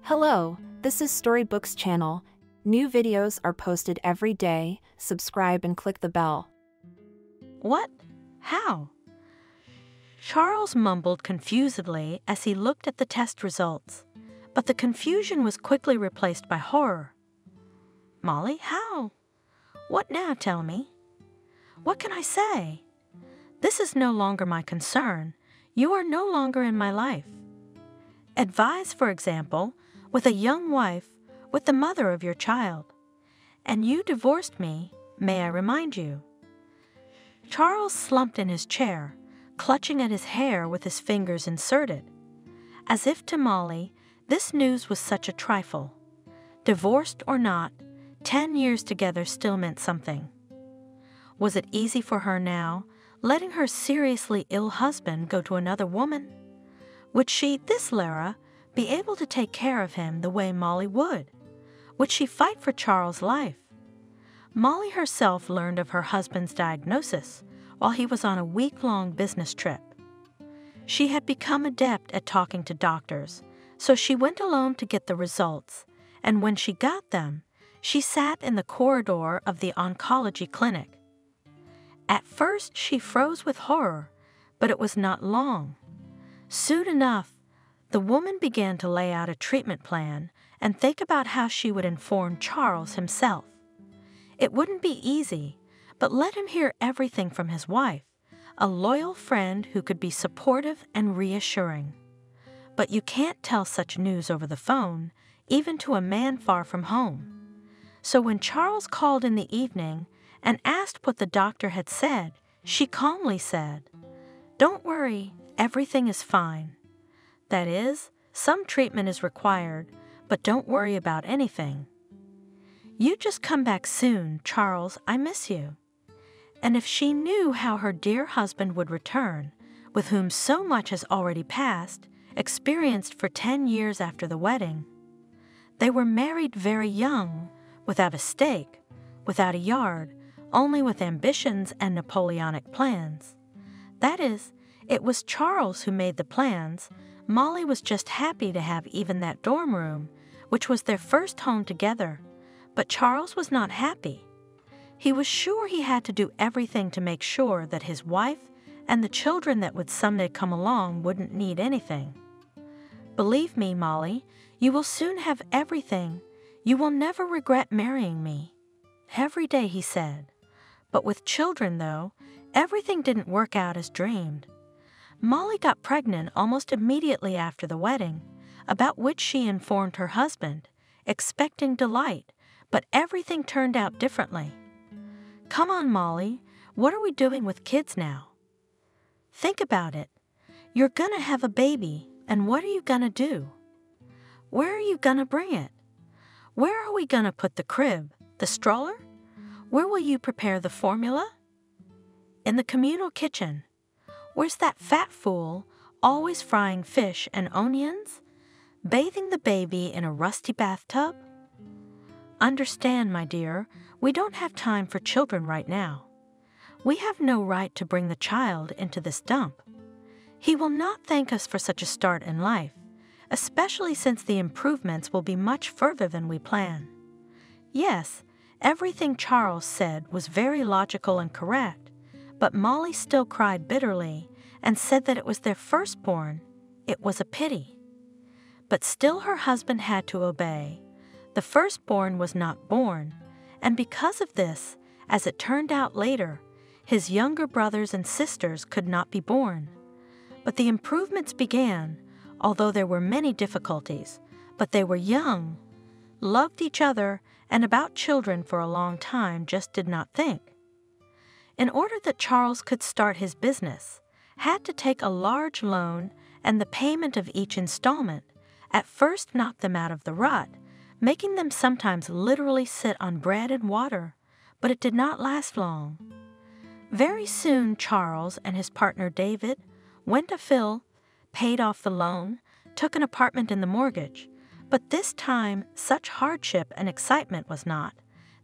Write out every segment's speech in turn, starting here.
Hello, this is Storybooks channel. New videos are posted every day. Subscribe and click the bell. What? How? Charles mumbled confusedly as he looked at the test results, but the confusion was quickly replaced by horror. Molly, how? What now, tell me? What can I say? This is no longer my concern. You are no longer in my life. Advise, for example, with a young wife, with the mother of your child. And you divorced me, may I remind you. Charles slumped in his chair, clutching at his hair with his fingers inserted. As if to Molly, this news was such a trifle. Divorced or not, 10 years together still meant something. Was it easy for her now, letting her seriously ill husband go to another woman? Would she, this Lara, be able to take care of him the way Molly would? Would she fight for Charles' life? Molly herself learned of her husband's diagnosis while he was on a week-long business trip. She had become adept at talking to doctors, so she went alone to get the results, and when she got them, she sat in the corridor of the oncology clinic. At first she froze with horror, but it was not long. Soon enough, the woman began to lay out a treatment plan and think about how she would inform Charles himself. It wouldn't be easy, but let him hear everything from his wife, a loyal friend who could be supportive and reassuring. But you can't tell such news over the phone, even to a man far from home. So when Charles called in the evening and asked what the doctor had said, she calmly said, "Don't worry, everything is fine. That is, some treatment is required, but don't worry about anything. You just come back soon, Charles, I miss you." And if she knew how her dear husband would return, with whom so much has already passed, experienced for 10 years after the wedding. They were married very young, without a stake, without a yard, only with ambitions and Napoleonic plans. That is, it was Charles who made the plans. Molly was just happy to have even that dorm room, which was their first home together, but Charles was not happy. He was sure he had to do everything to make sure that his wife and the children that would someday come along wouldn't need anything. "Believe me, Molly, you will soon have everything. You will never regret marrying me." Every day he said. But with children, though, everything didn't work out as dreamed. Molly got pregnant almost immediately after the wedding, about which she informed her husband, expecting delight, but everything turned out differently. "Come on, Molly, what are we doing with kids now?" "Think about it. You're gonna have a baby, and what are you gonna do? Where are you gonna bring it? Where are we gonna put the crib, the stroller? Where will you prepare the formula? In the communal kitchen. Where's that fat fool, always frying fish and onions? Bathing the baby in a rusty bathtub? Understand, my dear, we don't have time for children right now. We have no right to bring the child into this dump. He will not thank us for such a start in life, especially since the improvements will be much further than we plan." Yes, everything Charles said was very logical and correct, but Molly still cried bitterly and said that it was their firstborn. It was a pity. But still her husband had to obey. The firstborn was not born, and because of this, as it turned out later, his younger brothers and sisters could not be born. But the improvements began, although there were many difficulties, but they were young, loved each other, and about children for a long time just did not think. In order that Charles could start his business, had to take a large loan, and the payment of each installment at first knocked them out of the rut, making them sometimes literally sit on bread and water, but it did not last long. Very soon Charles and his partner David went to Phil, paid off the loan, took an apartment in the mortgage, but this time such hardship and excitement was not.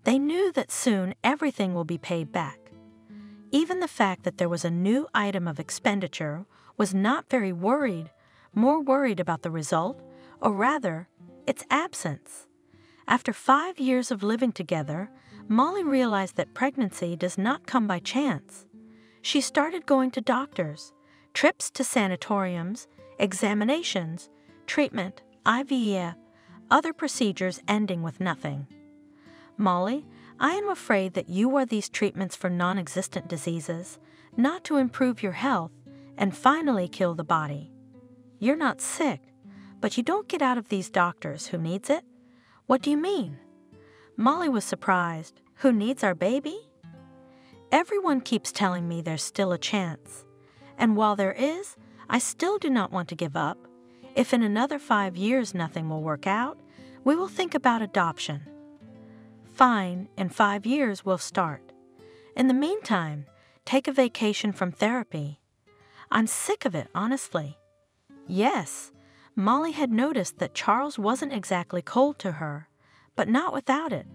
They knew that soon everything will be paid back. Even the fact that there was a new item of expenditure was not very worried, more worried about the result, or rather, its absence. After 5 years of living together, Molly realized that pregnancy does not come by chance. She started going to doctors, trips to sanatoriums, examinations, treatment, IVF, other procedures ending with nothing. Molly, I am afraid that you are these treatments for non-existent diseases, not to improve your health and finally kill the body. You're not sick, but you don't get out of these doctors. Who needs it? What do you mean? Molly was surprised. Who needs our baby? Everyone keeps telling me there's still a chance. And while there is, I still do not want to give up. If in another 5 years nothing will work out, we will think about adoption. Fine, in 5 years we'll start. In the meantime, take a vacation from therapy. I'm sick of it, honestly. Yes, Molly had noticed that Charles wasn't exactly cold to her, but not without it.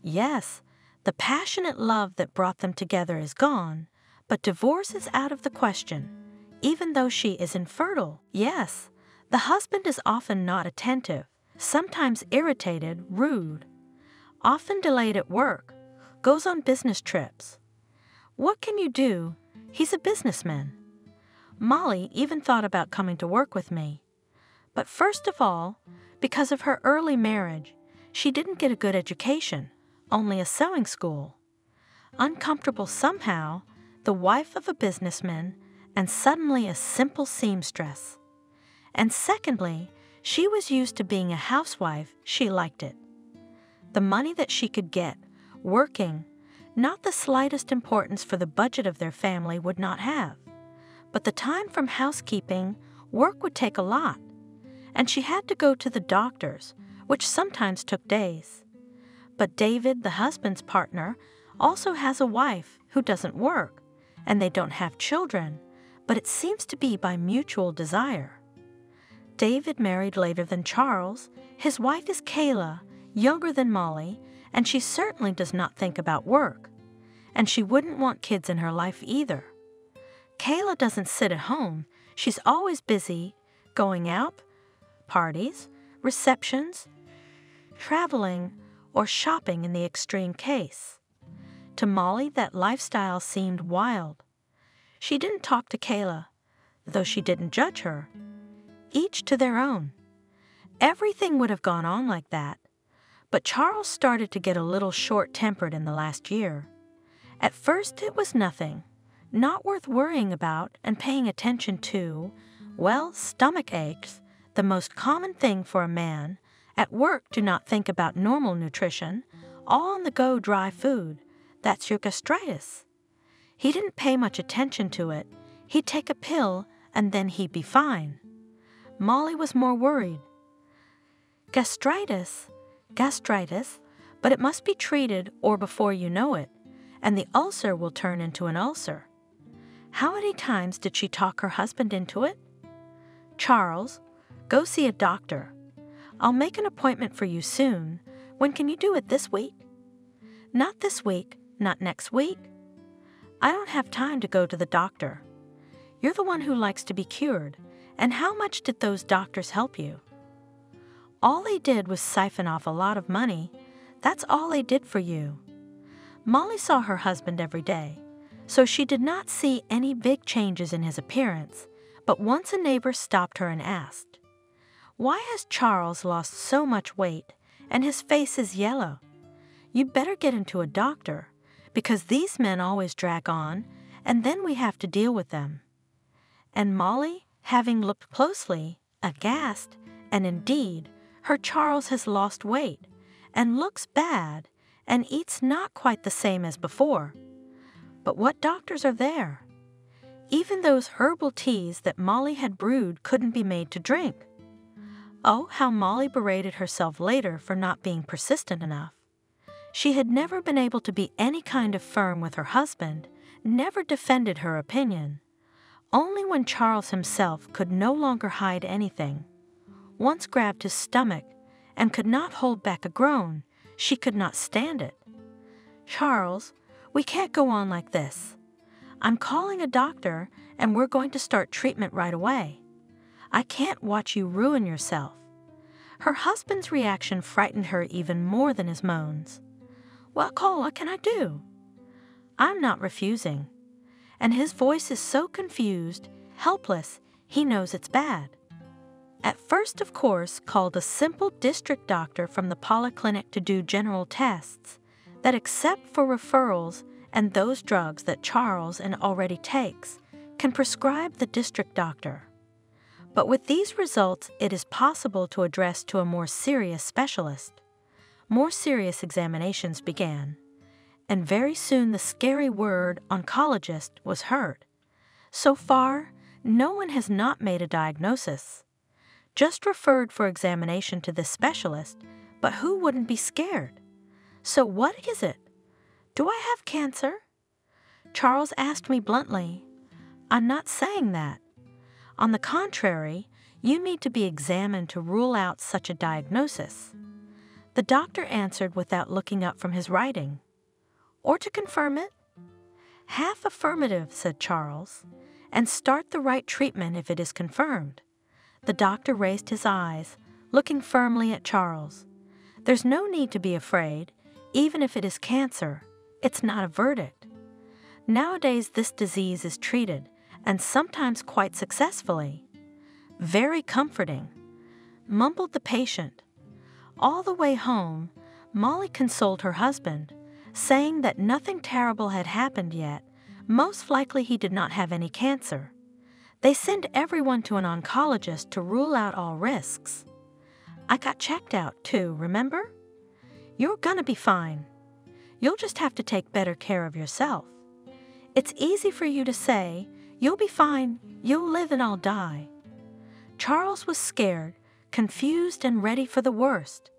Yes, the passionate love that brought them together is gone, but divorce is out of the question, even though she is infertile. Yes, the husband is often not attentive, sometimes irritated, rude, often delayed at work, goes on business trips. What can you do? He's a businessman. Molly even thought about coming to work with me. But first of all, because of her early marriage, she didn't get a good education, only a sewing school. Uncomfortable somehow, the wife of a businessman, and suddenly a simple seamstress. And secondly, she was used to being a housewife. She liked it. The money that she could get, working, not the slightest importance for the budget of their family would not have. But the time from housekeeping, work would take a lot. And she had to go to the doctors, which sometimes took days. But David, the husband's partner, also has a wife who doesn't work, and they don't have children, but it seems to be by mutual desire. David married later than Charles. His wife is Kayla, younger than Molly, and she certainly does not think about work. And she wouldn't want kids in her life either. Kayla doesn't sit at home. She's always busy, going out, parties, receptions, traveling, or shopping in the extreme case. To Molly, that lifestyle seemed wild. She didn't talk to Kayla, though she didn't judge her. Each to their own. Everything would have gone on like that. But Charles started to get a little short-tempered in the last year. At first it was nothing, not worth worrying about and paying attention to. Well, stomach aches, the most common thing for a man. At work, do not think about normal nutrition. All on the go dry food. That's your gastritis. He didn't pay much attention to it. He'd take a pill and then he'd be fine. Molly was more worried. Gastritis, but it must be treated or before you know it, and the ulcer will turn into an ulcer. How many times did she talk her husband into it? Charles, go see a doctor. I'll make an appointment for you soon. When can you do it? This week? Not this week, not next week. I don't have time to go to the doctor. You're the one who likes to be cured, and how much did those doctors help you? All they did was siphon off a lot of money. That's all they did for you. Molly saw her husband every day, so she did not see any big changes in his appearance, but once a neighbor stopped her and asked, "Why has Charles lost so much weight and his face is yellow? You'd better get him to a doctor, because these men always drag on, and then we have to deal with them." And Molly, having looked closely, aghast, and indeed, her Charles has lost weight, and looks bad, and eats not quite the same as before. But what doctors are there? Even those herbal teas that Molly had brewed couldn't be made to drink. Oh, how Molly berated herself later for not being persistent enough. She had never been able to be any kind of firm with her husband, never defended her opinion. Only when Charles himself could no longer hide anything. Once grabbed his stomach and could not hold back a groan. She could not stand it. "Charles, we can't go on like this. I'm calling a doctor and we're going to start treatment right away. I can't watch you ruin yourself. Her husband's reaction frightened her even more than his moans. "Well, Cole, what can I do?" I'm not refusing. And his voice is so confused, helpless, he knows it's bad. At first, of course, called a simple district doctor from the polyclinic to do general tests that, except for referrals and those drugs that Charles and already takes, can prescribe the district doctor. But with these results, it is possible to address to a more serious specialist. More serious examinations began, and very soon the scary word oncologist was heard. So far, no one has not made a diagnosis. Just referred for examination to this specialist, but who wouldn't be scared? So what is it? Do I have cancer? Charles asked me bluntly. I'm not saying that. On the contrary, you need to be examined to rule out such a diagnosis. The doctor answered without looking up from his writing. Or to confirm it? Half affirmative, said Charles, and start the right treatment if it is confirmed. The doctor raised his eyes, looking firmly at Charles. There's no need to be afraid. Even if it is cancer, it's not a verdict. Nowadays, this disease is treated, and sometimes quite successfully. Very comforting, mumbled the patient. All the way home, Molly consoled her husband, saying that nothing terrible had happened yet. Most likely he did not have any cancer. They send everyone to an oncologist to rule out all risks. I got checked out too, remember? You're gonna be fine. You'll just have to take better care of yourself. It's easy for you to say, you'll be fine, you'll live and I'll die. Charles was scared, confused, and ready for the worst.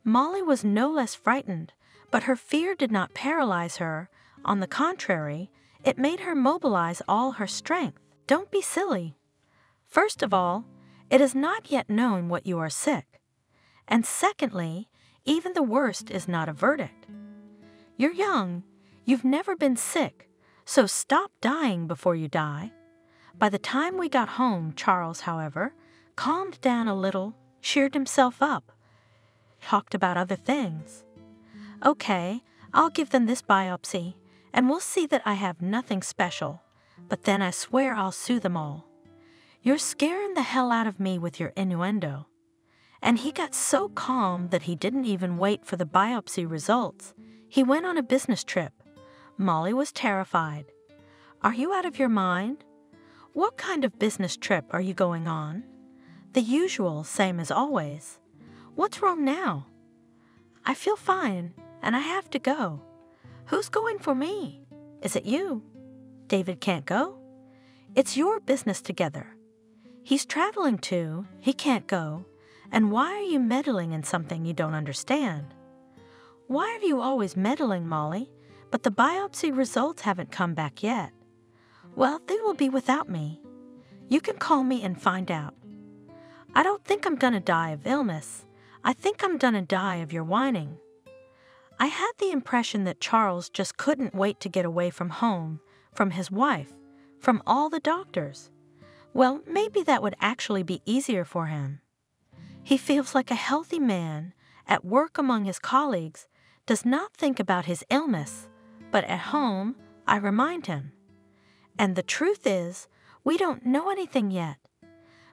Molly was no less frightened, but her fear did not paralyze her. On the contrary, it made her mobilize all her strength. Don't be silly. First of all, it is not yet known what you are sick. And secondly, even the worst is not a verdict. You're young, you've never been sick, so stop dying before you die. By the time we got home, Charles, however, calmed down a little, cheered himself up, talked about other things. Okay, I'll give them this biopsy, and we'll see that I have nothing special. But then I swear I'll sue them all. You're scaring the hell out of me with your innuendo. And he got so calm that he didn't even wait for the biopsy results. He went on a business trip. Molly was terrified. Are you out of your mind? What kind of business trip are you going on? The usual, same as always. What's wrong now? I feel fine, and I have to go. Who's going for me? Is it you? David can't go? It's your business together. He's traveling too, he can't go. And why are you meddling in something you don't understand? Why are you always meddling, Molly? But the biopsy results haven't come back yet. Well, they will be without me. You can call me and find out. I don't think I'm gonna die of illness. I think I'm gonna die of your whining. I had the impression that Charles just couldn't wait to get away from home, from his wife, from all the doctors. Well, maybe that would actually be easier for him. He feels like a healthy man, at work among his colleagues, does not think about his illness, but at home, I remind him. And the truth is, we don't know anything yet.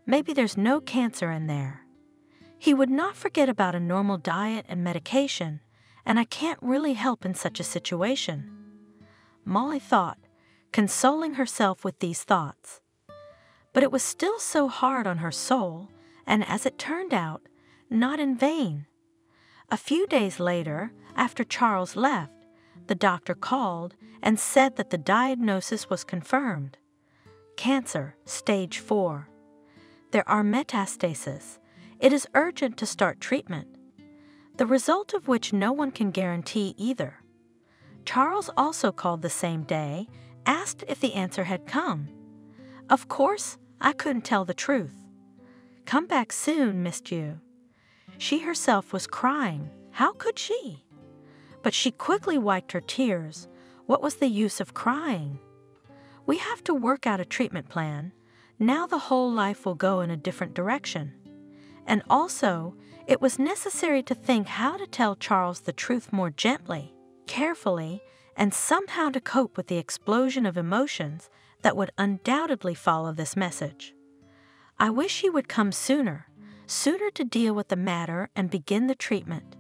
Maybe there's no cancer in there. He would not forget about a normal diet and medication, and I can't really help in such a situation. Molly thought, consoling herself with these thoughts. But it was still so hard on her soul, and as it turned out, not in vain. A few days later, after Charles left, the doctor called and said that the diagnosis was confirmed. Cancer, stage 4. There are metastases. It is urgent to start treatment, the result of which no one can guarantee either. Charles also called the same day, asked if the answer had come. Of course, I couldn't tell the truth. Come back soon, missed you. She herself was crying. How could she? But she quickly wiped her tears. What was the use of crying? We have to work out a treatment plan. Now the whole life will go in a different direction. And also, it was necessary to think how to tell Charles the truth more gently, carefully, and somehow to cope with the explosion of emotions that would undoubtedly follow this message. I wish he would come sooner to deal with the matter and begin the treatment.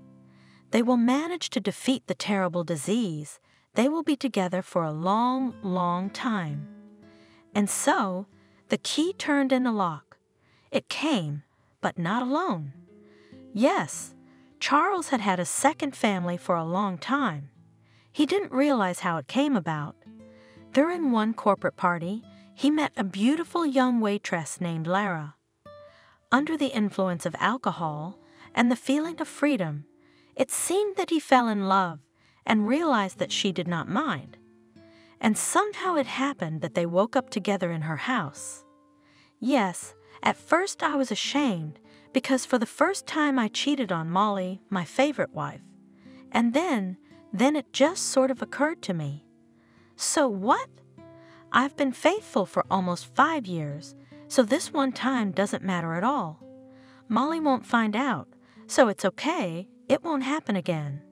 They will manage to defeat the terrible disease. They will be together for a long, long time. And so, the key turned in the lock. It came, but not alone. Yes, Charles had had a second family for a long time. He didn't realize how it came about. During one corporate party, he met a beautiful young waitress named Lara. Under the influence of alcohol and the feeling of freedom, it seemed that he fell in love and realized that she did not mind. And somehow it happened that they woke up together in her house. Yes, at first I was ashamed because for the first time I cheated on Molly, my favorite wife. And then it just sort of occurred to me. So what? I've been faithful for almost 5 years, so this one time doesn't matter at all. Molly won't find out, so it's okay, it won't happen again.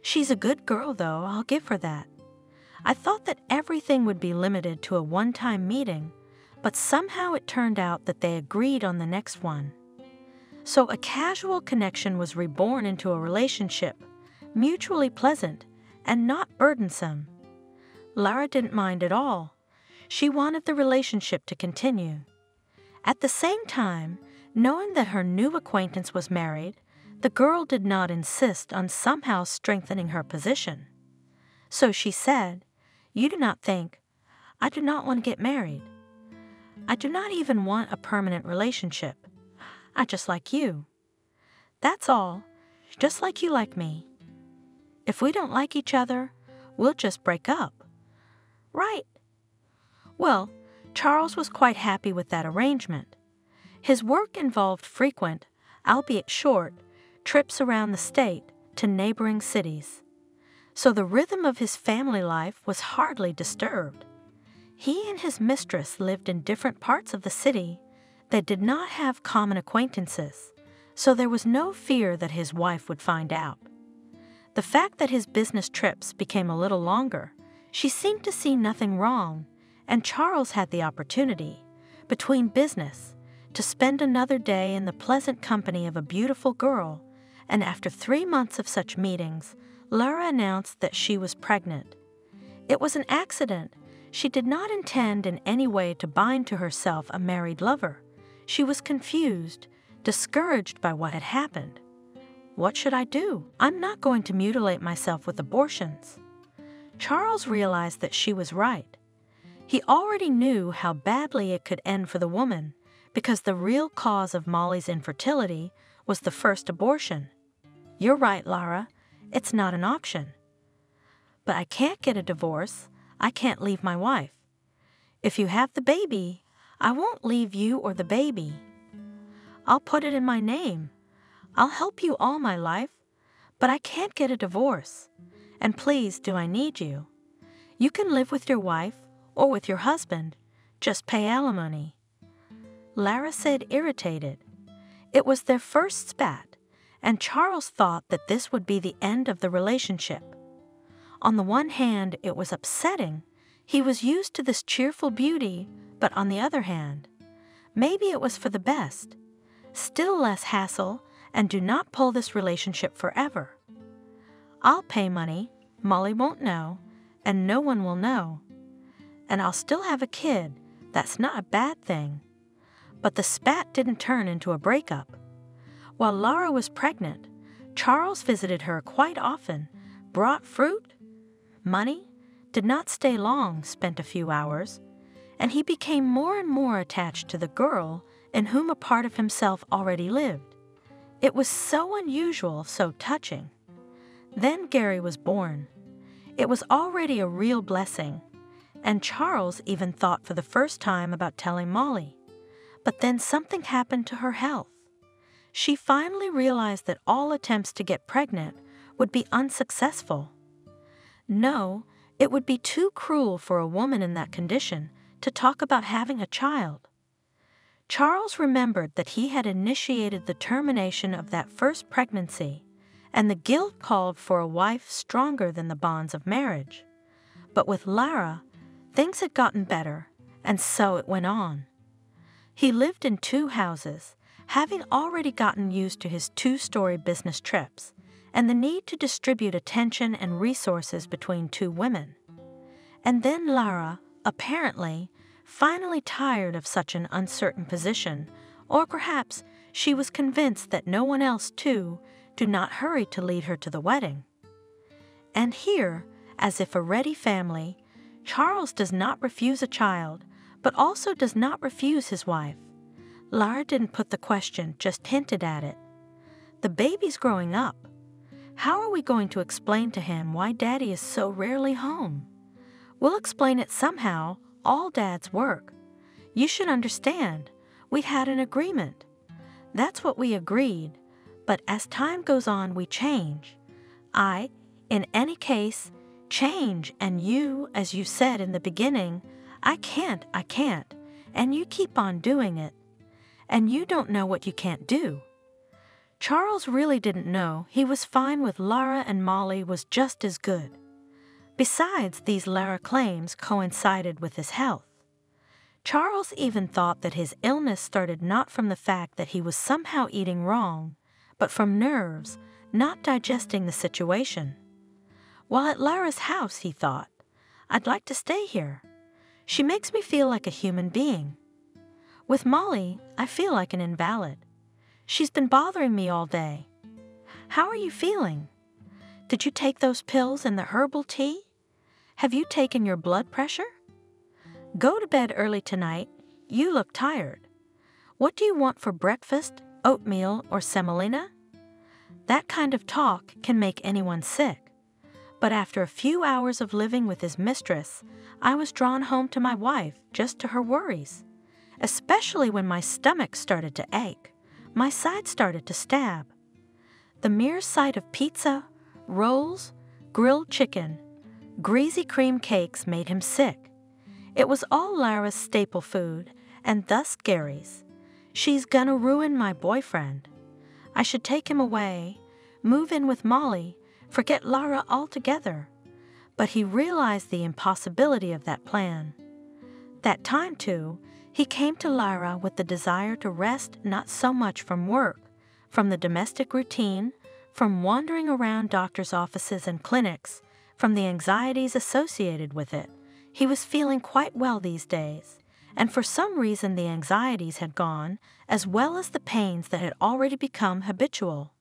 She's a good girl, though, I'll give her that. I thought that everything would be limited to a one-time meeting, but somehow it turned out that they agreed on the next one. So a casual connection was reborn into a relationship, mutually pleasant and not burdensome. Lara didn't mind at all. She wanted the relationship to continue. At the same time, knowing that her new acquaintance was married, the girl did not insist on somehow strengthening her position. So she said, "You do not think, I do not want to get married. I do not even want a permanent relationship. I just like you. That's all, just like you like me. If we don't like each other, we'll just break up." Right. Well, Charles was quite happy with that arrangement. His work involved frequent, albeit short, trips around the state to neighboring cities. So the rhythm of his family life was hardly disturbed. He and his mistress lived in different parts of the city. They did not have common acquaintances, so there was no fear that his wife would find out. The fact that his business trips became a little longer, she seemed to see nothing wrong, and Charles had the opportunity, between business, to spend another day in the pleasant company of a beautiful girl, and after 3 months of such meetings, Lara announced that she was pregnant. It was an accident. She did not intend in any way to bind to herself a married lover. She was confused, discouraged by what had happened. What should I do? I'm not going to mutilate myself with abortions. Charles realized that she was right. He already knew how badly it could end for the woman because the real cause of Molly's infertility was the first abortion. You're right, Lara. It's not an option. But I can't get a divorce. I can't leave my wife. If you have the baby, I won't leave you or the baby. I'll put it in my name. I'll help you all my life, but I can't get a divorce. And please, do I need you? You can live with your wife or with your husband. Just pay alimony. Lara said, irritated. It was their first spat, and Charles thought that this would be the end of the relationship. On the one hand, it was upsetting. He was used to this cheerful beauty, but on the other hand, maybe it was for the best. Still less hassle, and do not pull this relationship forever. I'll pay money, Molly won't know, and no one will know. And I'll still have a kid, that's not a bad thing. But the spat didn't turn into a breakup. While Lara was pregnant, Charles visited her quite often, brought fruit, money, did not stay long, spent a few hours, and he became more and more attached to the girl in whom a part of himself already lived. It was so unusual, so touching. Then Gary was born. It was already a real blessing, and Charles even thought for the first time about telling Molly. But then something happened to her health. She finally realized that all attempts to get pregnant would be unsuccessful. No, it would be too cruel for a woman in that condition to talk about having a child. Charles remembered that he had initiated the termination of that first pregnancy, and the guilt called for a wife stronger than the bonds of marriage. But with Lara, things had gotten better, and so it went on. He lived in 2 houses, having already gotten used to his 2-story business trips, and the need to distribute attention and resources between 2 women. And then Lara, apparently, finally tired of such an uncertain position, or perhaps she was convinced that no one else, too, did not hurry to lead her to the wedding. And here, as if a ready family, Charles does not refuse a child, but also does not refuse his wife. Lara didn't put the question, just hinted at it. The baby's growing up. How are we going to explain to him why Daddy is so rarely home? We'll explain it somehow. All dads work. You should understand. We had an agreement. That's what we agreed. But as time goes on, we change. In any case, change, and you, as you said in the beginning, I can't, and you keep on doing it. And you don't know what you can't do. Charles really didn't know. He was fine with Lara, and Molly was just as good. Besides, these Lara claims coincided with his health. Charles even thought that his illness started not from the fact that he was somehow eating wrong, but from nerves, not digesting the situation. While at Lara's house, he thought, I'd like to stay here. She makes me feel like a human being. With Molly, I feel like an invalid. She's been bothering me all day. How are you feeling? Did you take those pills and the herbal tea? Have you taken your blood pressure? Go to bed early tonight. You look tired. What do you want for breakfast, oatmeal or semolina? That kind of talk can make anyone sick. But after a few hours of living with his mistress, I was drawn home to my wife, just to her worries. Especially when my stomach started to ache. My side started to stab. The mere sight of pizza, rolls, grilled chicken, greasy cream cakes made him sick. It was all Lara's staple food, and thus Gary's. She's gonna ruin my boyfriend. I should take him away, move in with Molly, forget Lara altogether. But he realized the impossibility of that plan. That time, too, he came to Lara with the desire to rest not so much from work, from the domestic routine, from wandering around doctors' offices and clinics, from the anxieties associated with it. He was feeling quite well these days, and for some reason the anxieties had gone, as well as the pains that had already become habitual.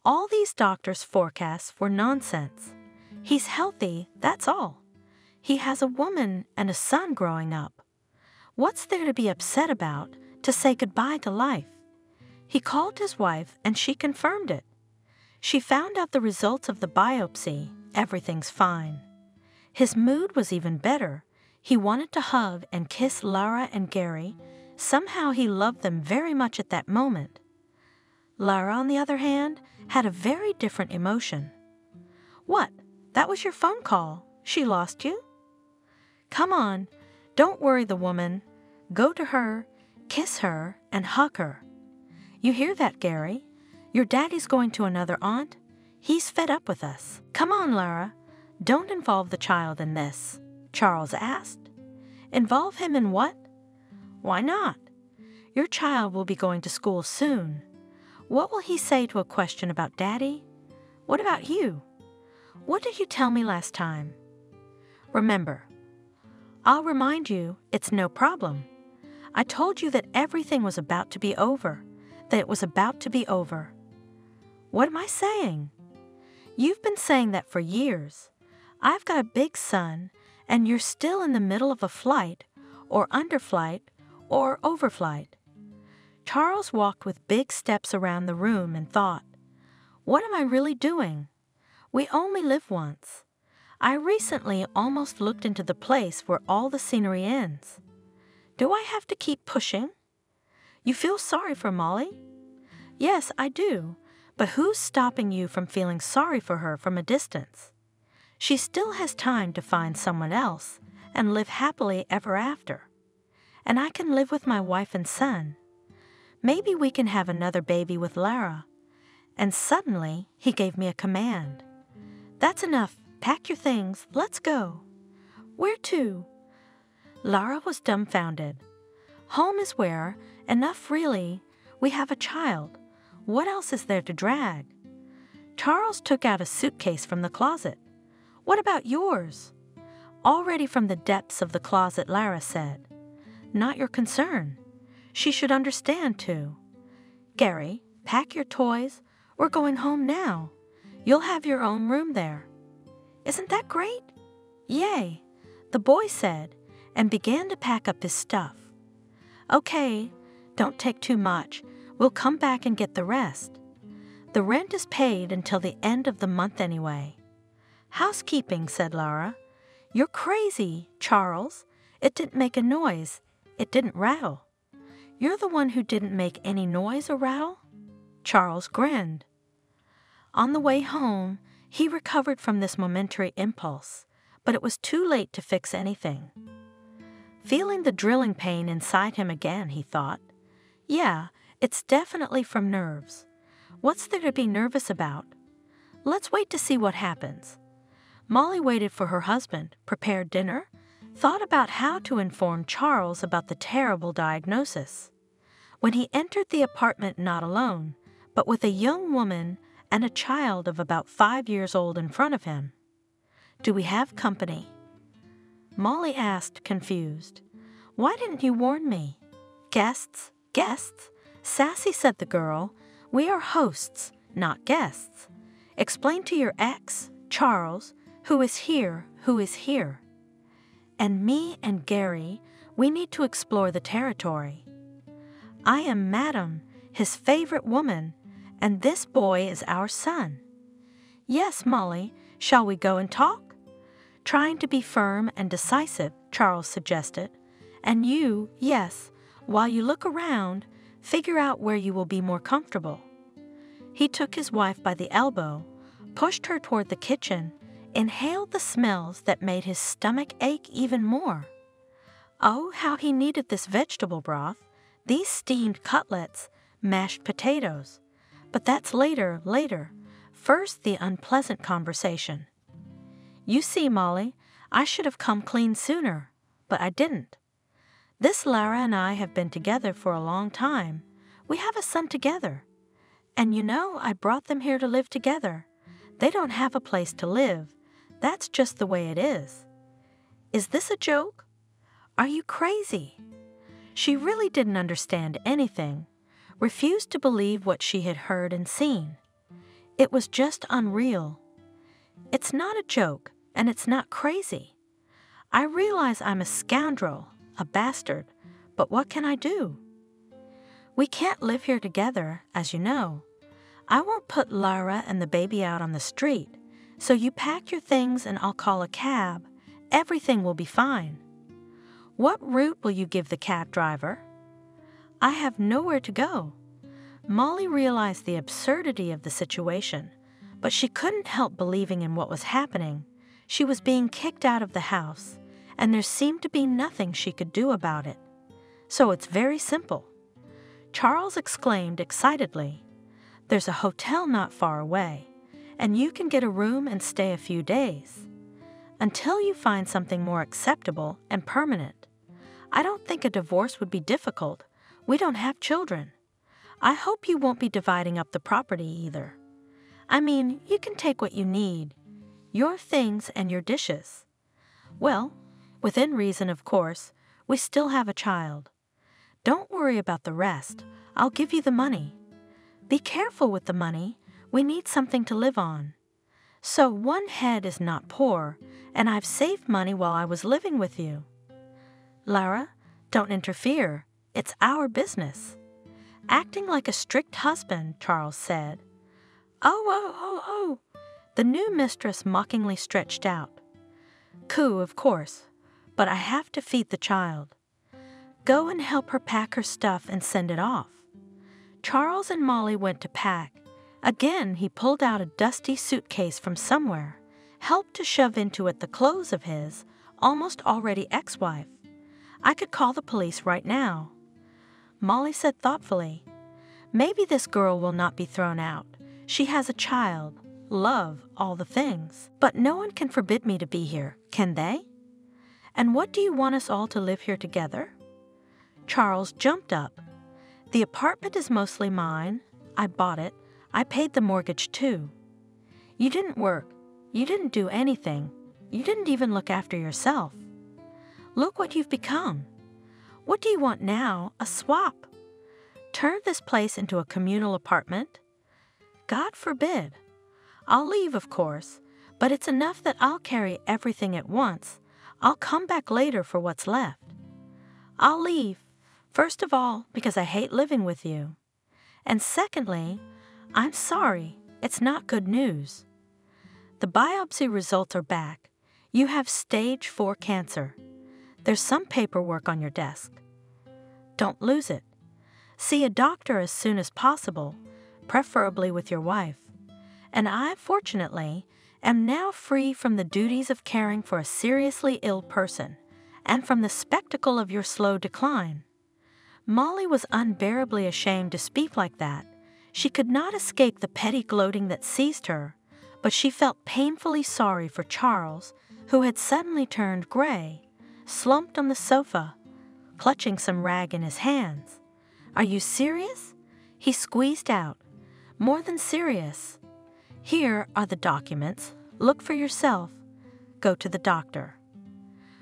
All these doctors' forecasts were nonsense. He's healthy, that's all. He has a woman and a son growing up. What's there to be upset about, to say goodbye to life? He called his wife, and she confirmed it. She found out the results of the biopsy. Everything's fine. His mood was even better. He wanted to hug and kiss Lara and Gary. Somehow he loved them very much at that moment. Lara, on the other hand, had a very different emotion. What? That was your phone call. She lost you? Come on. Don't worry the woman. Go to her, kiss her, and hug her. You hear that, Gary? Your daddy's going to another aunt. He's fed up with us. Come on, Lara. Don't involve the child in this, Charles asked. Involve him in what? Why not? Your child will be going to school soon. What will he say to a question about Daddy? What about you? What did you tell me last time? Remember, I'll remind you, it's no problem. I told you that everything was about to be over, that it was about to be over. What am I saying? You've been saying that for years. I've got a big son, and you're still in the middle of a flight, or underflight, or overflight. Charles walked with big steps around the room and thought, what am I really doing? We only live once. I recently almost looked into the place where all the scenery ends. Do I have to keep pushing? You feel sorry for Molly? Yes, I do, but who's stopping you from feeling sorry for her from a distance? She still has time to find someone else and live happily ever after. and I can live with my wife and son. Maybe we can have another baby with Lara." And suddenly, he gave me a command. "That's enough. Pack your things. Let's go." "Where to?" Lara was dumbfounded. "Home is where, enough really. We have a child. What else is there to drag?" Charles took out a suitcase from the closet. "What about yours?" Already from the depths of the closet, Lara said, "Not your concern. She should understand, too. Gary, pack your toys. We're going home now. You'll have your own room there." "Isn't that great?" "Yay," the boy said, and began to pack up his stuff. "Okay, don't take too much. We'll come back and get the rest. The rent is paid until the end of the month anyway." "Housekeeping," said Lara. "You're crazy, Charles. It didn't make a noise. It didn't rattle." "You're the one who didn't make any noise or rattle?" Charles grinned. On the way home, he recovered from this momentary impulse, but it was too late to fix anything. Feeling the drilling pain inside him again, he thought, "Yeah, it's definitely from nerves. What's there to be nervous about? Let's wait to see what happens." Molly waited for her husband, prepared dinner, thought about how to inform Charles about the terrible diagnosis. When he entered the apartment not alone, but with a young woman and a child of about 5 years old in front of him. "Do we have company?" Molly asked, confused. "Why didn't you warn me?" "Guests, guests," sassy said the girl. "We are hosts, not guests. Explain to your ex, Charles, who is here. And me and Gary, we need to explore the territory. I am Madam, his favorite woman, and this boy is our son." "Yes, Molly, shall we go and talk?" Trying to be firm and decisive, Charles suggested. "And you, yes, while you look around, figure out where you will be more comfortable." He took his wife by the elbow, pushed her toward the kitchen, inhaled the smells that made his stomach ache even more. Oh, how he needed this vegetable broth, these steamed cutlets, mashed potatoes. But that's later. First, the unpleasant conversation. "You see, Molly, I should have come clean sooner, but I didn't. This Lara and I have been together for a long time. We have a son together. And you know, I brought them here to live together. They don't have a place to live. That's just the way it is. Is this a joke? Are you crazy?" She really didn't understand anything, refused to believe what she had heard and seen. It was just unreal. "It's not a joke, and it's not crazy. I realize I'm a scoundrel, a bastard, but what can I do? We can't live here together, as you know. I won't put Lara and the baby out on the street, so you pack your things and I'll call a cab. Everything will be fine." "What route will you give the cab driver?" "I have nowhere to go." Molly realized the absurdity of the situation, but she couldn't help believing in what was happening. She was being kicked out of the house, and there seemed to be nothing she could do about it. "So it's very simple." Charles exclaimed excitedly. "There's a hotel not far away, and you can get a room and stay a few days. Until you find something more acceptable and permanent. I don't think a divorce would be difficult. We don't have children. I hope you won't be dividing up the property either. I mean, you can take what you need, your things and your dishes. Well, within reason, of course, we still have a child. Don't worry about the rest. I'll give you the money. Be careful with the money. We need something to live on. So one head is not poor, and I've saved money while I was living with you. Lara, don't interfere. It's our business." Acting like a strict husband, Charles said. Oh. The new mistress mockingly stretched out. "Coo, of course, but I have to feed the child. Go and help her pack her stuff and send it off." Charles and Molly went to pack. Again, he pulled out a dusty suitcase from somewhere, helped to shove into it the clothes of his almost already ex-wife. I could call the police right now." Molly said thoughtfully, "Maybe this girl will not be thrown out. She has a child, love, all the things. But no one can forbid me to be here, can they? And what do you want us all to live here together?" Charles jumped up. "The apartment is mostly mine. I bought it. I paid the mortgage too. You didn't work. You didn't do anything. You didn't even look after yourself. Look what you've become. What do you want now? A swap? Turn this place into a communal apartment? God forbid. I'll leave, of course, but it's enough that I'll carry everything at once. I'll come back later for what's left. I'll leave, first of all, because I hate living with you. And secondly, I'm sorry, it's not good news. The biopsy results are back. You have stage 4 cancer. There's some paperwork on your desk. Don't lose it. See a doctor as soon as possible, preferably with your wife. And I, fortunately, am now free from the duties of caring for a seriously ill person, and from the spectacle of your slow decline." Molly was unbearably ashamed to speak like that. She could not escape the petty gloating that seized her, but she felt painfully sorry for Charles, who had suddenly turned gray, slumped on the sofa, clutching some rag in his hands. "Are you serious?" he squeezed out. "More than serious. Here are the documents. Look for yourself. Go to the doctor.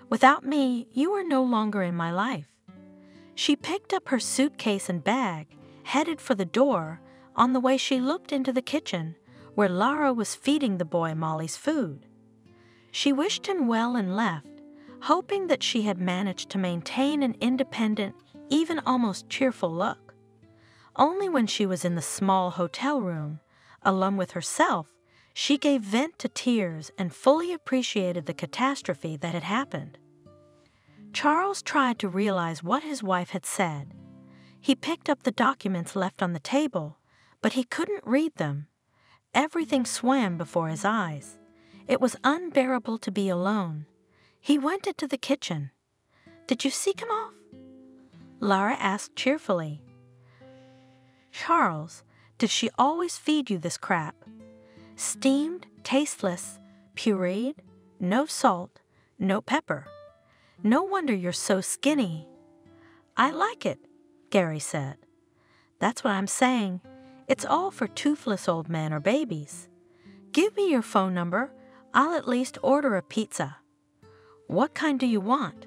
Without me, you are no longer in my life." She picked up her suitcase and bag, headed for the door. On the way, she looked into the kitchen, where Lara was feeding the boy Molly's food. She wished him well and left, hoping that she had managed to maintain an independent, even almost cheerful look. Only when she was in the small hotel room, alone with herself, she gave vent to tears and fully appreciated the catastrophe that had happened. Charles tried to realize what his wife had said. He picked up the documents left on the table, but he couldn't read them. Everything swam before his eyes. It was unbearable to be alone. He went into the kitchen. "Did you seek him off?" Lara asked cheerfully. "Charles, did she always feed you this crap? Steamed, tasteless, pureed, no salt, no pepper. No wonder you're so skinny." "I like it," Gary said. "That's what I'm saying. It's all for toothless old men or babies. Give me your phone number. I'll at least order a pizza." "What kind do you want?"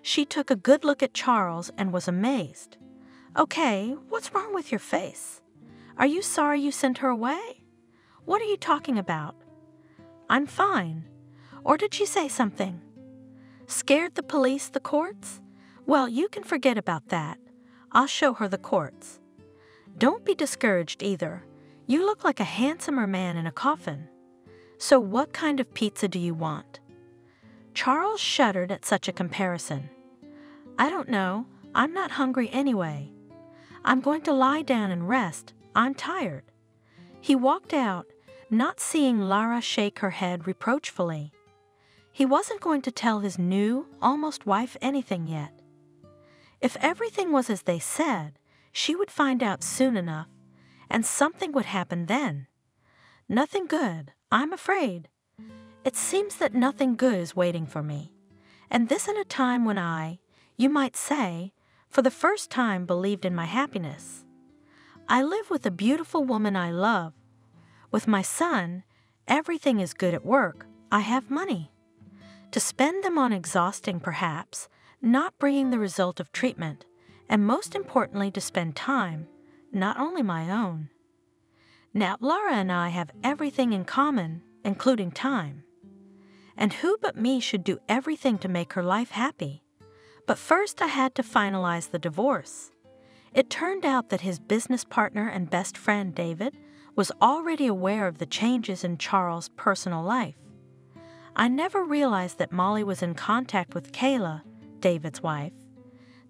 She took a good look at Charles and was amazed. "Okay, what's wrong with your face? Are you sorry you sent her away? What are you talking about?" "I'm fine. Or did she say something? Scared the police, the courts? Well, you can forget about that. I'll show her the courts. Don't be discouraged either. You look like a handsomer man in a coffin. So what kind of pizza do you want?" Charles shuddered at such a comparison. "I don't know. I'm not hungry anyway. I'm going to lie down and rest. I'm tired." He walked out, not seeing Lara shake her head reproachfully. He wasn't going to tell his new, almost wife anything yet. If everything was as they said, she would find out soon enough, and something would happen then. Nothing good, I'm afraid. It seems that nothing good is waiting for me, and this at a time when I, you might say, for the first time believed in my happiness. I live with a beautiful woman I love. With my son, everything is good at work. I have money. To spend them on exhausting, perhaps, not bringing the result of treatment, and most importantly to spend time, not only my own. Now Lara and I have everything in common, including time. And who but me should do everything to make her life happy? But first I had to finalize the divorce. It turned out that his business partner and best friend, David, was already aware of the changes in Charles' personal life. I never realized that Molly was in contact with Kayla, David's wife.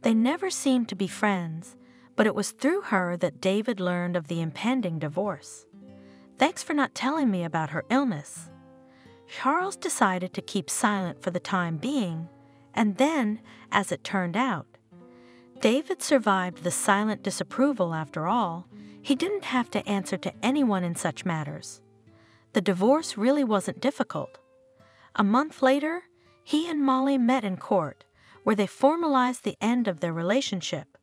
They never seemed to be friends, but it was through her that David learned of the impending divorce. Thanks for not telling me about her illness. Charles decided to keep silent for the time being, And then, as it turned out, David survived the silent disapproval after all. He didn't have to answer to anyone in such matters. The divorce really wasn't difficult. A month later, he and Molly met in court, where they formalized the end of their relationship.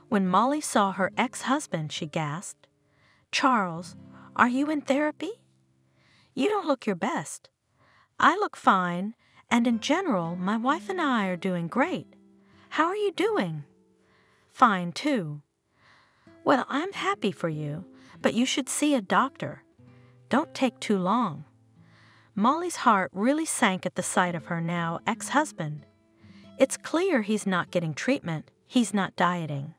When Molly saw her ex-husband, she gasped, "Charles, are you in therapy? You don't look your best. I look fine, and in general, my wife and I are doing great. How are you doing?" "Fine, too." "Well, I'm happy for you, but you should see a doctor. Don't take too long." Molly's heart really sank at the sight of her now ex-husband. It's clear he's not getting treatment, he's not dieting.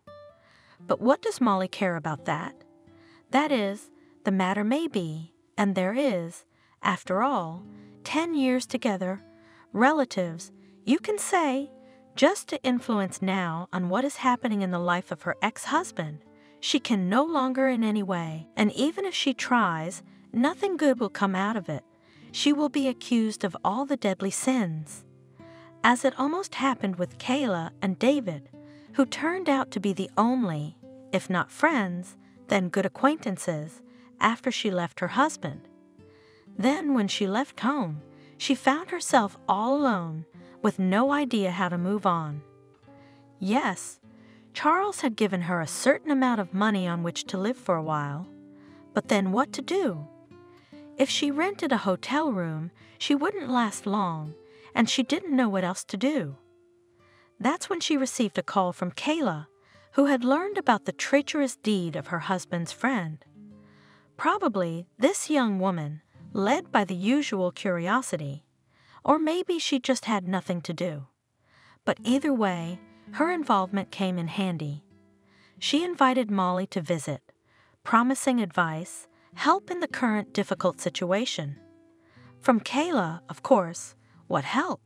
But what does Molly care about that? That is, the matter may be, and there is, after all, 10 years together, relatives, you can say, just to influence now on what is happening in the life of her ex-husband. She can no longer in any way, and even if she tries, nothing good will come out of it. She will be accused of all the deadly sins. As it almost happened with Kayla and David, who turned out to be the only, if not friends, then good acquaintances, after she left her husband. Then when she left home, she found herself all alone, with no idea how to move on. Yes, Charles had given her a certain amount of money on which to live for a while, but then what to do? If she rented a hotel room, she wouldn't last long, and she didn't know what else to do. That's when she received a call from Kayla, who had learned about the treacherous deed of her husband's friend. Probably this young woman, led by the usual curiosity, or maybe she just had nothing to do. But either way, her involvement came in handy. She invited Molly to visit, promising advice, help in the current difficult situation. From Kayla, of course, what help?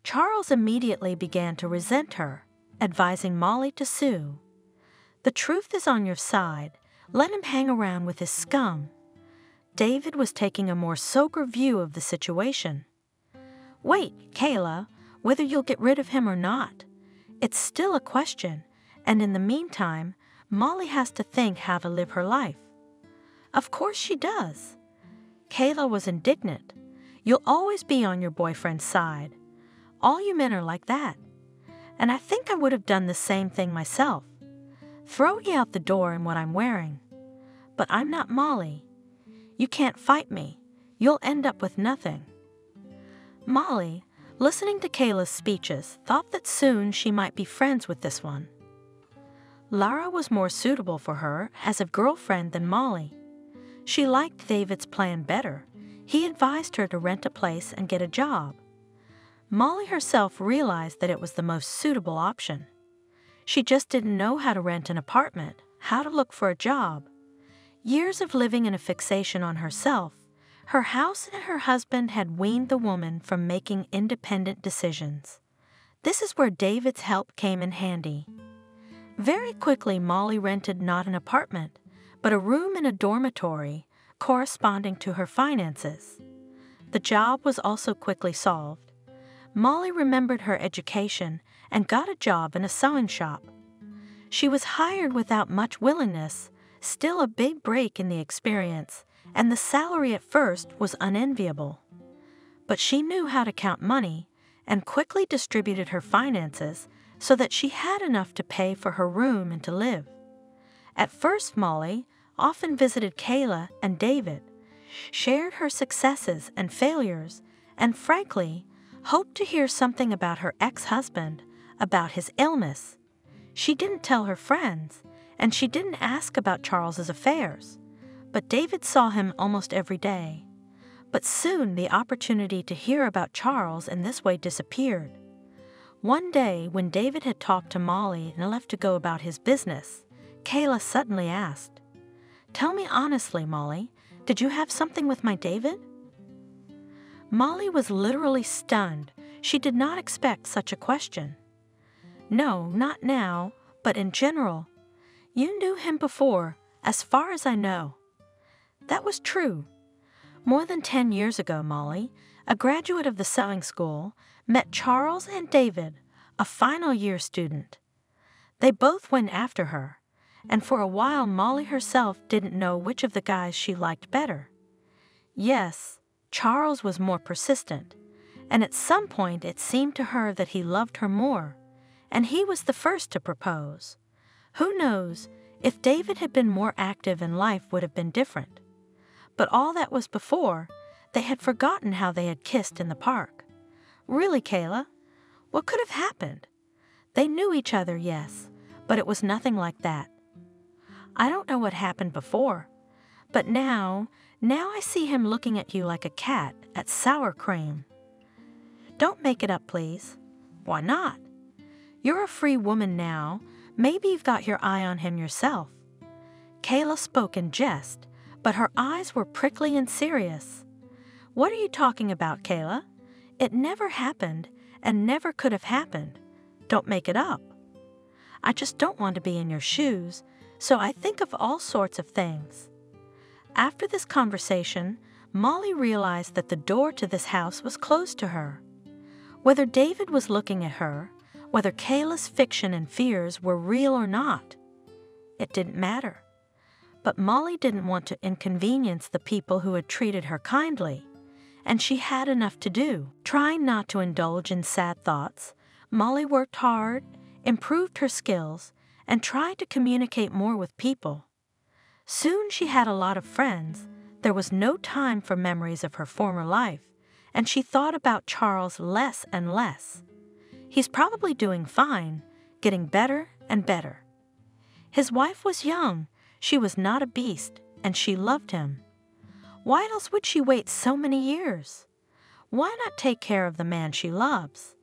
Charles immediately began to resent her, advising Molly to sue. The truth is on your side. Let him hang around with his scum. David was taking a more sober view of the situation. Wait, Kayla, whether you'll get rid of him or not. It's still a question, and in the meantime, Molly has to think how to live her life. Of course she does. Kayla was indignant. You'll always be on your boyfriend's side. All you men are like that. And I think I would have done the same thing myself. Throw me out the door in what I'm wearing. But I'm not Molly. You can't fight me. You'll end up with nothing. Molly, listening to Kayla's speeches, thought that soon she might be friends with this one. Lara was more suitable for her as a girlfriend than Molly. She liked David's plan better. He advised her to rent a place and get a job. Molly herself realized that it was the most suitable option. She just didn't know how to rent an apartment, how to look for a job. Years of living in a fixation on herself, her house and her husband had weaned the woman from making independent decisions. This is where David's help came in handy. Very quickly, Molly rented not an apartment, but a room in a dormitory corresponding to her finances. The job was also quickly solved. Molly remembered her education and got a job in a sewing shop. She was hired without much willingness, still a big break in the experience, and the salary at first was unenviable. But she knew how to count money and quickly distributed her finances so that she had enough to pay for her room and to live. At first, Molly often visited Kayla and David, shared her successes and failures, and frankly, hoped to hear something about her ex-husband, about his illness. She didn't tell her friends, and she didn't ask about Charles's affairs, but David saw him almost every day. But soon the opportunity to hear about Charles in this way disappeared. One day, when David had talked to Molly and left to go about his business, Kayla suddenly asked, "Tell me honestly, Molly, did you have something with my David?" Molly was literally stunned. She did not expect such a question. "No, not now, but in general. You knew him before, as far as I know." That was true. More than 10 years ago, Molly, a graduate of the sewing school, met Charles and David, a final year student. They both went after her, and for a while Molly herself didn't know which of the guys she liked better. Yes, Charles was more persistent, and at some point it seemed to her that he loved her more, and he was the first to propose. Who knows, if David had been more active in life would have been different. But all that was before, they had forgotten how they had kissed in the park. Really, Kayla, what could have happened? They knew each other, yes, but it was nothing like that. I don't know what happened before, but now I see him looking at you like a cat at sour cream. Don't make it up, please. Why not? You're a free woman now. Maybe you've got your eye on him yourself. Kayla spoke in jest, but her eyes were prickly and serious. What are you talking about, Kayla? It never happened and never could have happened. Don't make it up. I just don't want to be in your shoes, so I think of all sorts of things. After this conversation, Molly realized that the door to this house was closed to her. Whether David was looking at her, whether Kayla's fiction and fears were real or not, it didn't matter. But Molly didn't want to inconvenience the people who had treated her kindly, and she had enough to do. Trying not to indulge in sad thoughts, Molly worked hard, improved her skills, and tried to communicate more with people. Soon she had a lot of friends. There was no time for memories of her former life, and she thought about Charles less and less. He's probably doing fine, getting better and better. His wife was young, she was not a beast, and she loved him. Why else would she wait so many years? Why not take care of the man she loves?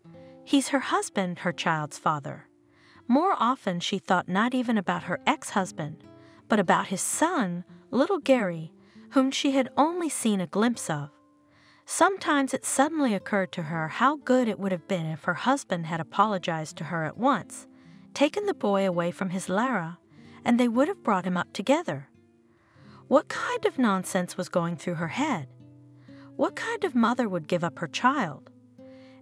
He's her husband, her child's father. More often she thought not even about her ex-husband, but about his son, little Gary, whom she had only seen a glimpse of. Sometimes it suddenly occurred to her how good it would have been if her husband had apologized to her at once, taken the boy away from his Lara, and they would have brought him up together. What kind of nonsense was going through her head? What kind of mother would give up her child?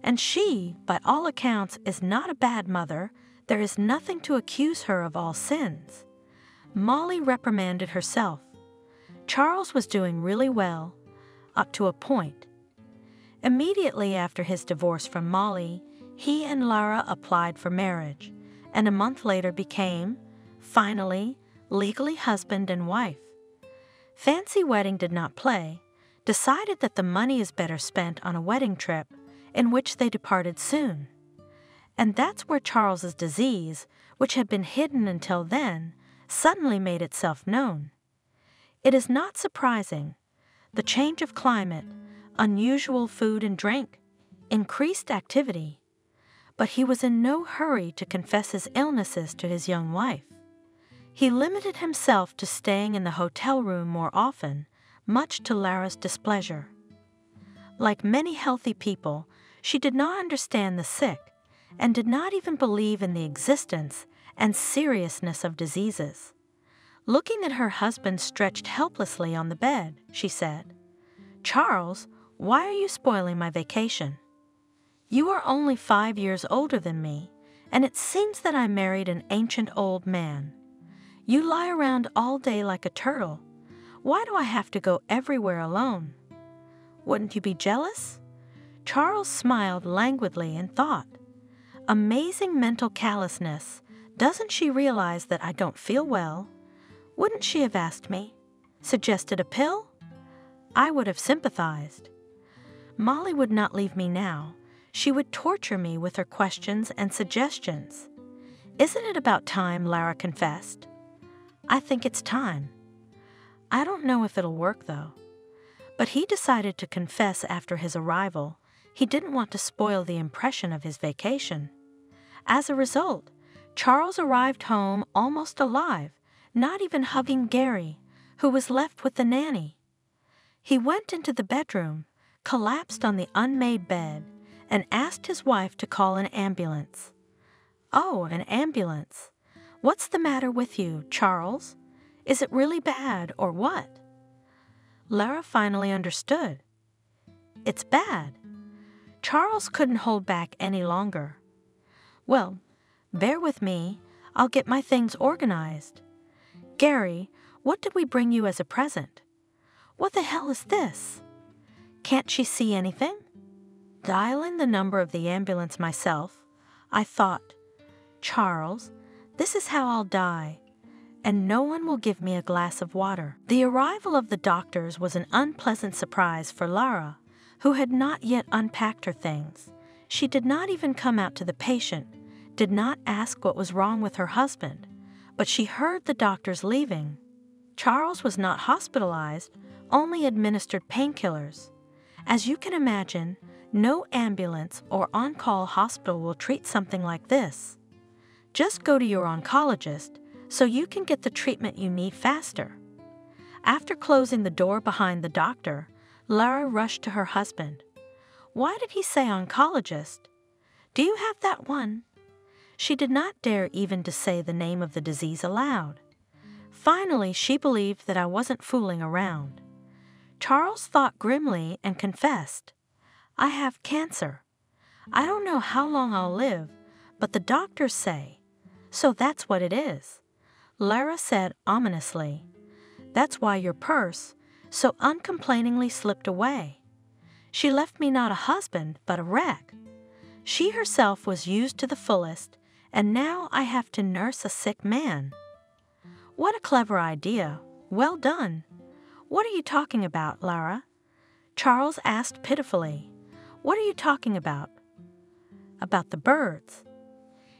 And she, by all accounts, is not a bad mother. There is nothing to accuse her of all sins. Molly reprimanded herself. Charles was doing really well, up to a point. Immediately after his divorce from Molly, he and Lara applied for marriage, and a month later became, finally, legally husband and wife. Fancy Wedding did not play, decided that the money is better spent on a wedding trip, in which they departed soon. And that's where Charles's disease, which had been hidden until then, suddenly made itself known. It is not surprising. The change of climate, unusual food and drink, increased activity. But he was in no hurry to confess his illnesses to his young wife. He limited himself to staying in the hotel room more often, much to Lara's displeasure. Like many healthy people, she did not understand the sick, and did not even believe in the existence and seriousness of diseases. Looking at her husband stretched helplessly on the bed, she said, "Charles, why are you spoiling my vacation? You are only 5 years older than me, and it seems that I married an ancient old man. You lie around all day like a turtle. Why do I have to go everywhere alone? Wouldn't you be jealous?" Charles smiled languidly and thought, "Amazing mental callousness. Doesn't she realize that I don't feel well? Wouldn't she have asked me? Suggested a pill? I would have sympathized. Molly would not leave me now. She would torture me with her questions and suggestions. Isn't it about time Lara confessed? I think it's time. I don't know if it'll work, though." But he decided to confess after his arrival. He didn't want to spoil the impression of his vacation. As a result, Charles arrived home almost alive, not even hugging Gary, who was left with the nanny. He went into the bedroom, collapsed on the unmade bed, and asked his wife to call an ambulance. "Oh, an ambulance. What's the matter with you, Charles? Is it really bad, or what?" Lara finally understood. It's bad." Charles couldn't hold back any longer. "Well, bear with me. I'll get my things organized. Gary, what did we bring you as a present? What the hell is this? Can't she see anything?" Dialing the number of the ambulance myself, I thought, "Charles, this is how I'll die, and no one will give me a glass of water." The arrival of the doctors was an unpleasant surprise for Lara, who had not yet unpacked her things. She did not even come out to the patient, did not ask what was wrong with her husband, but she heard the doctors leaving. Charles was not hospitalized, only administered painkillers. As you can imagine, no ambulance or on-call hospital will treat something like this. Just go to your oncologist so you can get the treatment you need faster. After closing the door behind the doctor, Lara rushed to her husband. "Why did he say oncologist? Do you have that one?" She did not dare even to say the name of the disease aloud. Finally, she believed that I wasn't fooling around. Charles thought grimly and confessed, "I have cancer. I don't know how long I'll live, but the doctors say. So that's what it is." Lara said ominously, "That's why your purse so uncomplainingly slipped away. She left me not a husband, but a wreck. She herself was used to the fullest, and now I have to nurse a sick man." "What a clever idea. Well done. What are you talking about, Lara?" Charles asked pitifully. "What are you talking about?" "About the birds.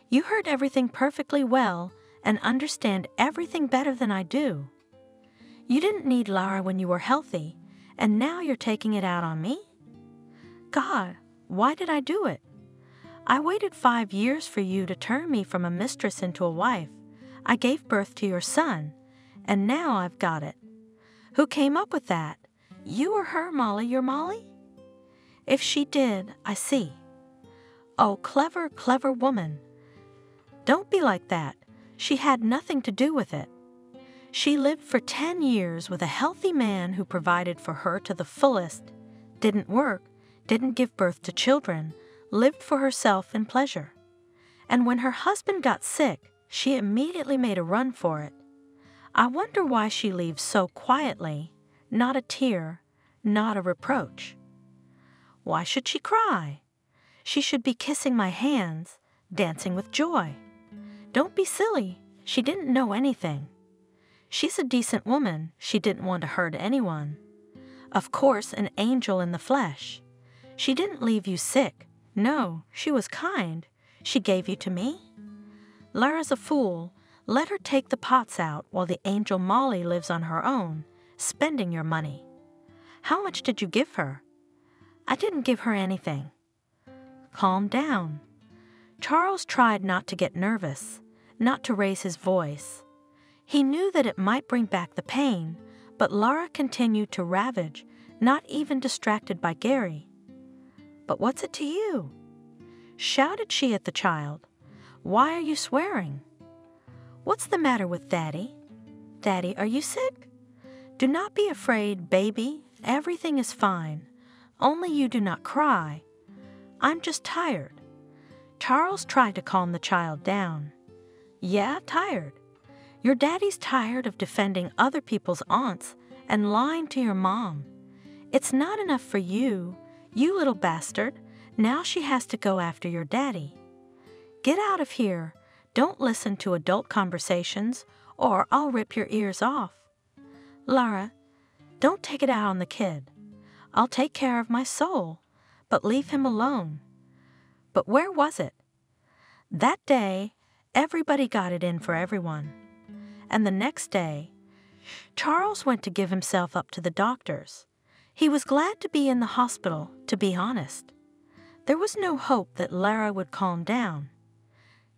You heard everything perfectly well and understand everything better than I do. You didn't need Lara when you were healthy, and now you're taking it out on me? God, why did I do it? I waited 5 years for you to turn me from a mistress into a wife. I gave birth to your son, and now I've got it. Who came up with that? You or her, Molly, your Molly? If she did, I see. Oh, clever, clever woman. Don't be like that. She had nothing to do with it. She lived for 10 years with a healthy man who provided for her to the fullest, didn't work, didn't give birth to children, lived for herself in pleasure. And when her husband got sick, she immediately made a run for it. I wonder why she leaves so quietly, not a tear, not a reproach. Why should she cry? She should be kissing my hands, dancing with joy. Don't be silly, she didn't know anything. She's a decent woman, she didn't want to hurt anyone. Of course, an angel in the flesh. She didn't leave you sick. No, she was kind. She gave you to me. Lara's a fool. Let her take the pots out while the angel Molly lives on her own, spending your money. How much did you give her? I didn't give her anything. Calm down. Charles tried not to get nervous, not to raise his voice. He knew that it might bring back the pain, but Lara continued to ravage, not even distracted by Gary. But what's it to you? Shouted she at the child. Why are you swearing? What's the matter with Daddy? Daddy, are you sick? Do not be afraid, baby. Everything is fine. Only you do not cry. I'm just tired. Charles tried to calm the child down. Yeah, tired. Your daddy's tired of defending other people's aunts and lying to your mom. It's not enough for you, you little bastard. Now she has to go after your daddy. Get out of here. Don't listen to adult conversations or I'll rip your ears off. Lara, don't take it out on the kid. I'll take care of my soul, but leave him alone. But where was it? That day, everybody got it in for everyone. And the next day, Charles went to give himself up to the doctors. He was glad to be in the hospital, to be honest. There was no hope that Lara would calm down.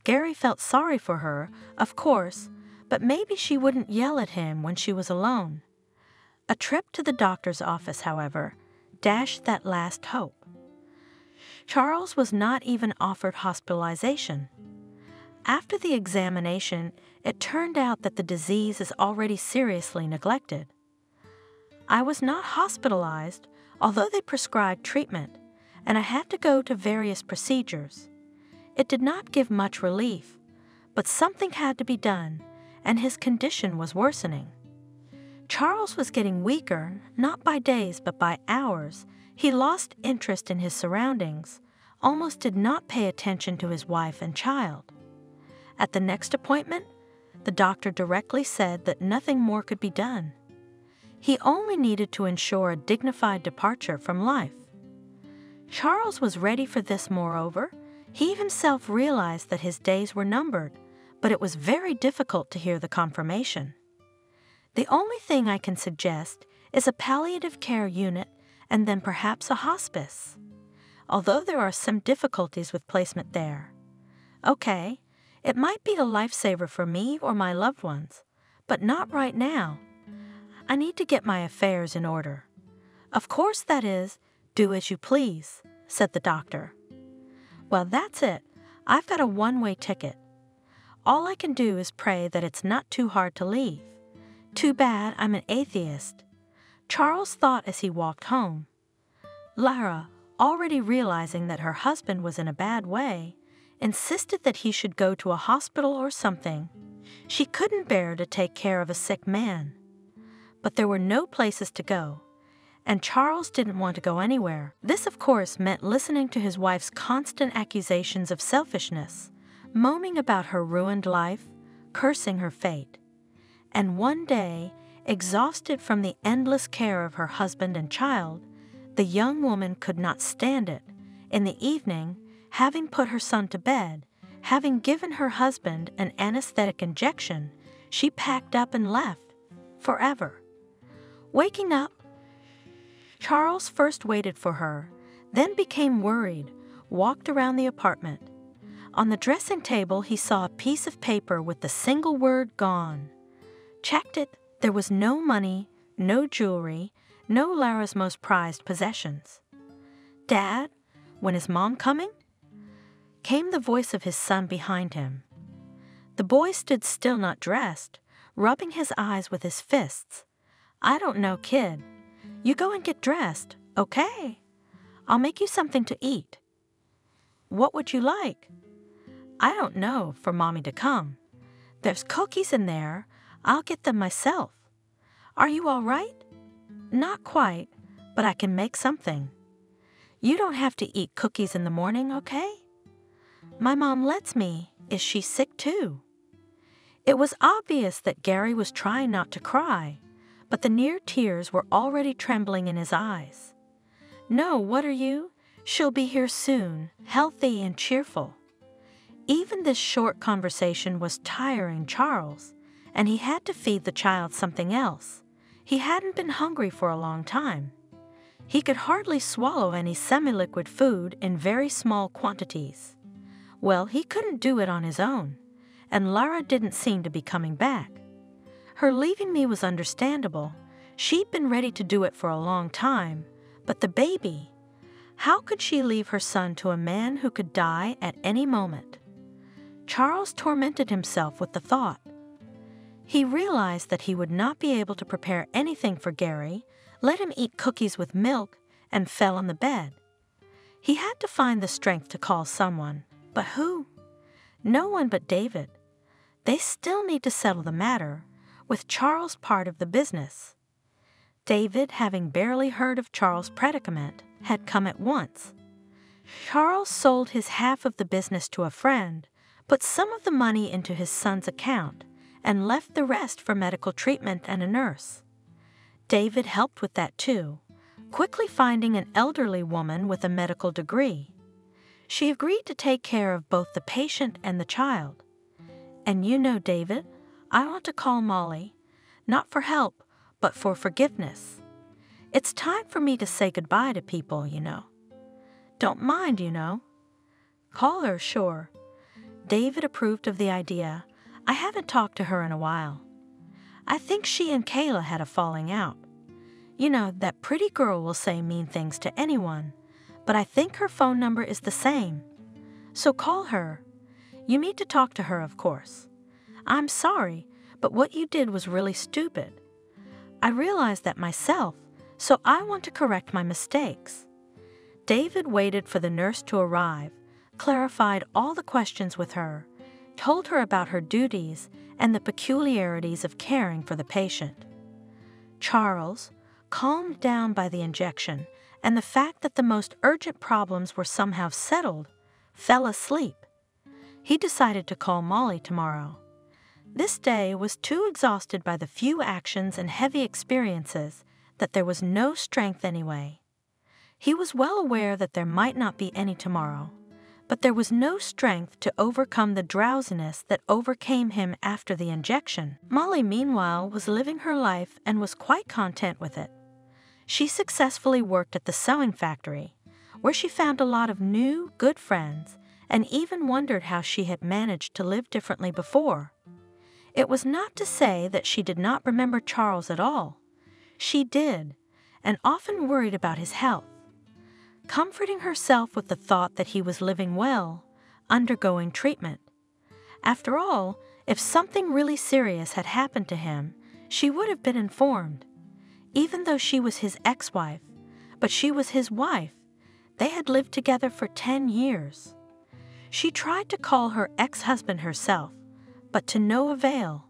Gary felt sorry for her, of course, but maybe she wouldn't yell at him when she was alone. A trip to the doctor's office, however, dashed that last hope. Charles was not even offered hospitalization. After the examination, it turned out that the disease is already seriously neglected. I was not hospitalized, although they prescribed treatment, and I had to go to various procedures. It did not give much relief, but something had to be done, and his condition was worsening. Charles was getting weaker, not by days but by hours. He lost interest in his surroundings, almost did not pay attention to his wife and child. At the next appointment, the doctor directly said that nothing more could be done. He only needed to ensure a dignified departure from life. Charles was ready for this. Moreover, he himself realized that his days were numbered, but it was very difficult to hear the confirmation. The only thing I can suggest is a palliative care unit and then perhaps a hospice, although there are some difficulties with placement there. Okay, it might be a lifesaver for me or my loved ones, but not right now. I need to get my affairs in order. Of course, that is, do as you please, said the doctor. Well, that's it. I've got a one-way ticket. All I can do is pray that it's not too hard to leave. Too bad I'm an atheist, Charles thought as he walked home. Lara, already realizing that her husband was in a bad way, insisted that he should go to a hospital or something. She couldn't bear to take care of a sick man. But there were no places to go, and Charles didn't want to go anywhere. This, of course, meant listening to his wife's constant accusations of selfishness, moaning about her ruined life, cursing her fate. And one day, exhausted from the endless care of her husband and child, the young woman could not stand it. In the evening, having put her son to bed, having given her husband an anesthetic injection, she packed up and left, forever. Waking up, Charles first waited for her, then became worried, walked around the apartment. On the dressing table, he saw a piece of paper with the single word "gone." Checked it, there was no money, no jewelry, no Lara's most prized possessions. "Dad, when is Mom coming?" Came the voice of his son behind him. The boy stood still, not dressed, rubbing his eyes with his fists. "I don't know, kid. You go and get dressed, okay? I'll make you something to eat." "What would you like?" "I don't know, for Mommy to come. There's cookies in there. I'll get them myself. Are you all right?" "Not quite, but I can make something." "You don't have to eat cookies in the morning, okay?" "My mom lets me. Is she sick too?" It was obvious that Gary was trying not to cry, but the near tears were already trembling in his eyes. "No, what are you? She'll be here soon, healthy and cheerful." Even this short conversation was tiring Charles, and he had to feed the child something else. He hadn't been hungry for a long time. He could hardly swallow any semi-liquid food in very small quantities. Well, he couldn't do it on his own, and Lara didn't seem to be coming back. Her leaving me was understandable. She'd been ready to do it for a long time, but the baby, how could she leave her son to a man who could die at any moment? Charles tormented himself with the thought. He realized that he would not be able to prepare anything for Gary, let him eat cookies with milk, and fell on the bed. He had to find the strength to call someone, but who? No one but David. They still need to settle the matter, with Charles part of the business. David, having barely heard of Charles' predicament, had come at once. Charles sold his half of the business to a friend, put some of the money into his son's account, and left the rest for medical treatment and a nurse. David helped with that too, quickly finding an elderly woman with a medical degree. She agreed to take care of both the patient and the child. "And you know, David, I want to call Molly, not for help, but for forgiveness. It's time for me to say goodbye to people, you know." "Don't mind, you know." "Call her, sure." David approved of the idea. "I haven't talked to her in a while. I think she and Kayla had a falling out. You know, that pretty girl will say mean things to anyone, but I think her phone number is the same. So call her. You need to talk to her, of course. I'm sorry, but what you did was really stupid. I realized that myself, so I want to correct my mistakes." David waited for the nurse to arrive, clarified all the questions with her, told her about her duties and the peculiarities of caring for the patient. Charles, calmed down by the injection and the fact that the most urgent problems were somehow settled, fell asleep. He decided to call Molly tomorrow. This day was too exhausted by the few actions and heavy experiences that there was no strength anyway. He was well aware that there might not be any tomorrow, but there was no strength to overcome the drowsiness that overcame him after the injection. Molly, meanwhile, was living her life and was quite content with it. She successfully worked at the sewing factory, where she found a lot of new, good friends, and even wondered how she had managed to live differently before. It was not to say that she did not remember Charles at all. She did, and often worried about his health, comforting herself with the thought that he was living well, undergoing treatment. After all, if something really serious had happened to him, she would have been informed. Even though she was his ex-wife, but she was his wife. They had lived together for 10 years. She tried to call her ex-husband herself, but to no avail.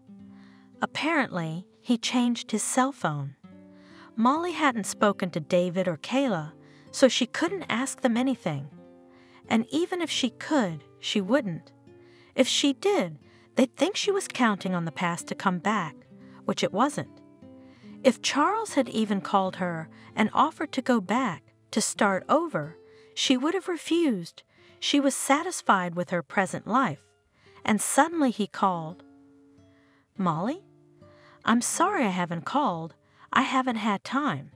Apparently, he changed his cell phone. Molly hadn't spoken to David or Kayla, so she couldn't ask them anything. And even if she could, she wouldn't. If she did, they'd think she was counting on the past to come back, which it wasn't. If Charles had even called her and offered to go back, to start over, she would have refused. She was satisfied with her present life. And suddenly he called. "Molly? I'm sorry I haven't called. I haven't had time.